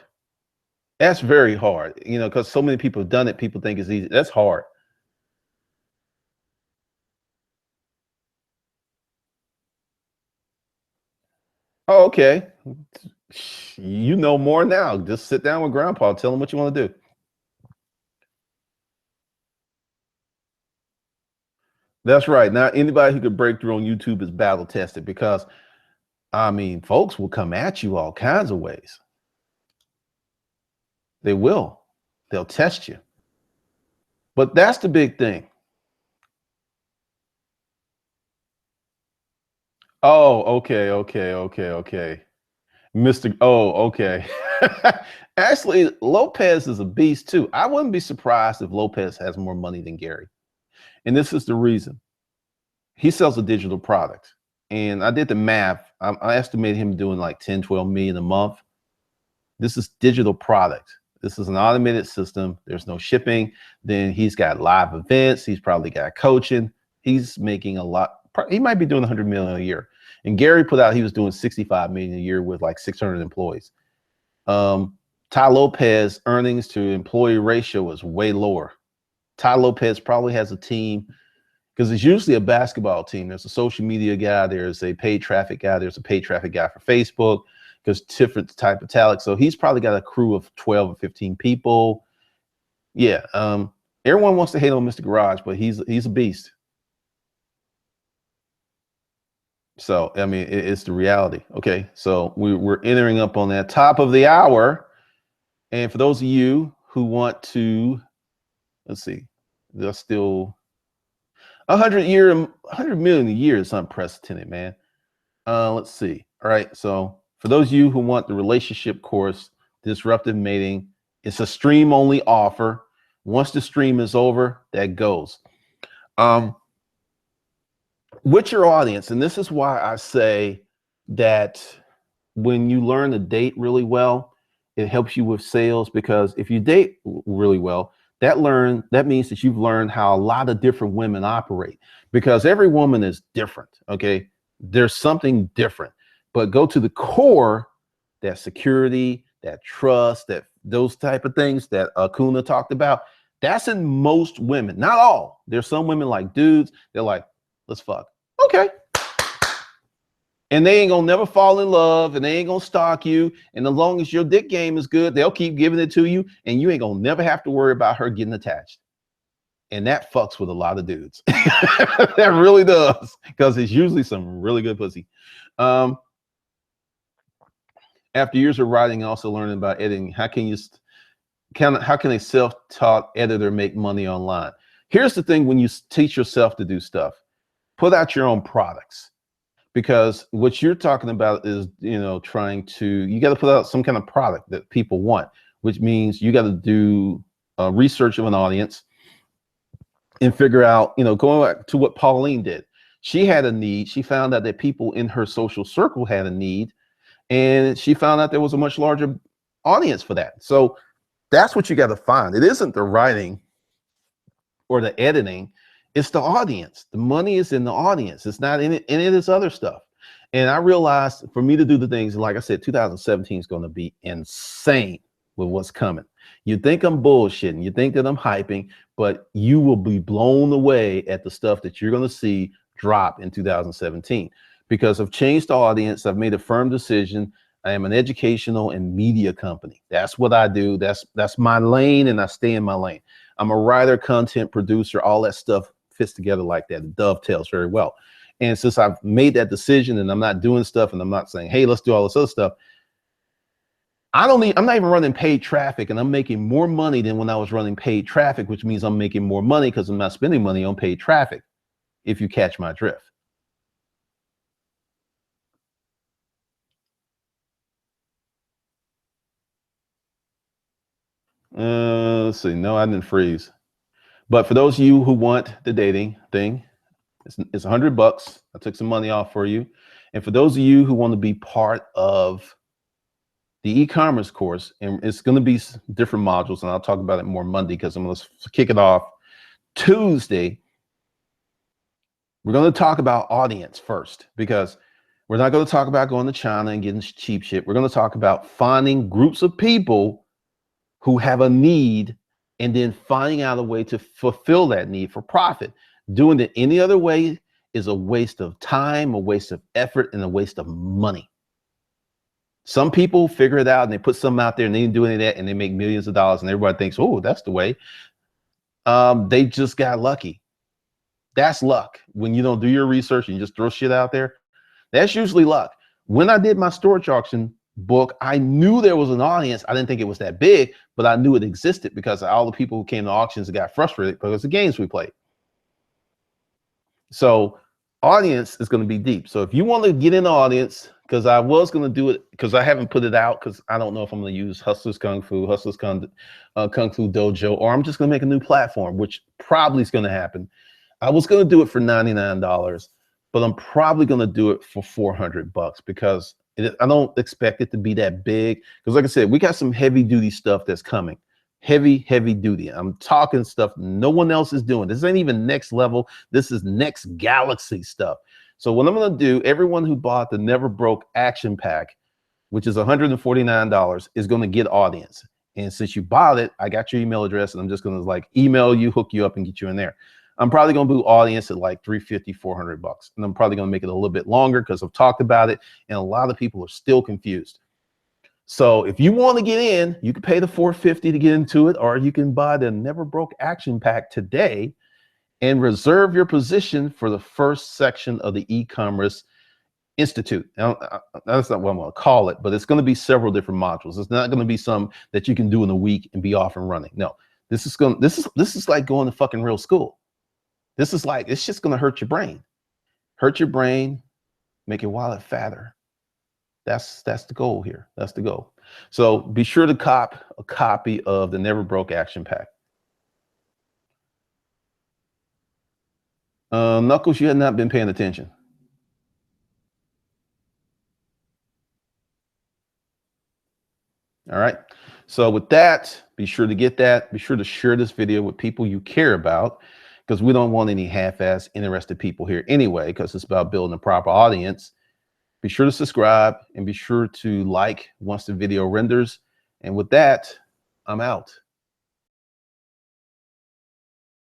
That's very hard, you know, because so many people have done it. People think it's easy. That's hard. Oh, okay. You know more now. Just sit down with Grandpa. Tell him what you want to do. That's right. Now, anybody who could break through on YouTube is battle tested because, I mean, folks will come at you all kinds of ways. They will. They'll test you. But that's the big thing. Oh, okay. Mr. Oh, okay. Actually, Lopez is a beast too. I wouldn't be surprised if Lopez has more money than Gary. And this is the reason. He sells a digital product. And I did the math. I estimated him doing like 10, 12 million a month. This is digital product. This is an automated system. There's no shipping. Then he's got live events. He's probably got coaching. He's making a lot. He might be doing 100 million a year. And Gary put out he was doing 65 million a year with like 600 employees. Ty Lopez earnings to employee ratio is way lower. Ty Lopez probably has a team because it's usually a basketball team. There's a social media guy. There's a paid traffic guy. There's a paid traffic guy for Facebook because different type of talent. So he's probably got a crew of 12 or 15 people. Yeah. Everyone wants to hate on Mr. Garage, but he's a beast. So, I mean, it's the reality. Okay. So we're entering up on that top of the hour. And for those of you who want to, let's see, there's still 100 million a year is unprecedented, man. Let's see. All right. So for those of you who want the relationship course, Disruptive Mating, it's a stream only offer. Once the stream is over, that goes. With your audience, and this is why I say that when you learn to date really well, it helps you with sales, because if you date really well, that means that you've learned how a lot of different women operate, because every woman is different. Okay. There's something different, but go to the core, that security, that trust, that those type of things that Akuna talked about. That's in most women, not all. There's some women like dudes, they're like, let's fuck. Okay. And they ain't gonna never fall in love, and they ain't gonna stalk you. And as long as your dick game is good, they'll keep giving it to you, and you ain't gonna never have to worry about her getting attached. And that fucks with a lot of dudes. That really does, because it's usually some really good pussy. After years of writing and also learning about editing, how can a self-taught editor make money online? Here's the thing: when you teach yourself to do stuff, put out your own products, because what you're talking about is, you got to put out some kind of product that people want, which means you got to do research of an audience and figure out, going back to what Pauline did. She had a need. She found out that people in her social circle had a need, and she found out there was a much larger audience for that. So that's what you got to find. It isn't the writing or the editing, it's the audience. The money is in the audience. It's not in any of this other stuff. And I realized for me to do the things, like I said, 2017 is going to be insane with what's coming. You think I'm bullshitting, you think that I'm hyping, but you will be blown away at the stuff that you're going to see drop in 2017, because I've changed the audience. I've made a firm decision. I am an educational and media company. That's what I do. That's my lane, and I stay in my lane. I'm a writer, content producer, all that stuff fits together like that. It dovetails very well. And since I've made that decision, and I'm not doing stuff, and I'm not saying, hey, let's do all this other stuff, I'm not even running paid traffic, and I'm making more money than when I was running paid traffic, which means I'm making more money because I'm not spending money on paid traffic, if you catch my drift. Let's see. No, I didn't freeze. But for those of you who want the dating thing, it's $100. I took some money off for you. And for those of you who want to be part of the e-commerce course, and it's going to be different modules, and I'll talk about it more Monday, because I'm going to kick it off Tuesday. We're going to talk about audience first, because we're not going to talk about going to China and getting cheap shit. We're going to talk about finding groups of people who have a need, and then finding out a way to fulfill that need for profit. Doing it any other way is a waste of time, a waste of effort, and a waste of money. Some people figure it out, and they put something out there, and they didn't do any of that, and they make millions of dollars, and everybody thinks, oh, that's the way. They just got lucky. That's luck. When you don't do your research and you just throw shit out there, that's usually luck. When I did my storage auction book, I knew there was an audience. I didn't think it was that big, but I knew it existed, because all the people who came to auctions and got frustrated because the games we played. So audience is going to be deep. So if you want to get in the audience, because I was going to do it, because I haven't put it out, because I don't know if I'm going to use Hustlers Kung Fu, Hustlers Kung Fu Dojo, or I'm just going to make a new platform, which probably is going to happen. I was going to do it for $99, but I'm probably going to do it for $400, because I don't expect it to be that big. Because like I said, we got some heavy duty stuff that's coming. Heavy duty. I'm talking stuff no one else is doing. This ain't even next level. This is next galaxy stuff. So what I'm going to do, everyone who bought the Never Broke Action Pack, which is $149, is going to get audience. And since you bought it, I got your email address, and I'm just going to email you, hook you up, and get you in there. I'm probably going to do audience at like $350, $400. And I'm probably going to make it a little bit longer, because I've talked about it, and a lot of people are still confused. So if you want to get in, you can pay the $450 to get into it, or you can buy the Never Broke Action Pack today and reserve your position for the first section of the e-commerce institute. Now, that's not what I'm going to call it, but it's going to be several different modules. It's not going to be some that you can do in a week and be off and running. No, this is like going to fucking real school. This is like, it's just going to hurt your brain, make your wallet fatter. That's the goal here. That's the goal. So be sure to cop a copy of the Never Broke Action Pack. Knuckles, you had not been paying attention. All right. So with that, be sure to get that. Be sure to share this video with people you care about, because we don't want any half-ass interested people here anyway, because it's about building a proper audience. Be sure to subscribe and be sure to like once the video renders. And with that, I'm out.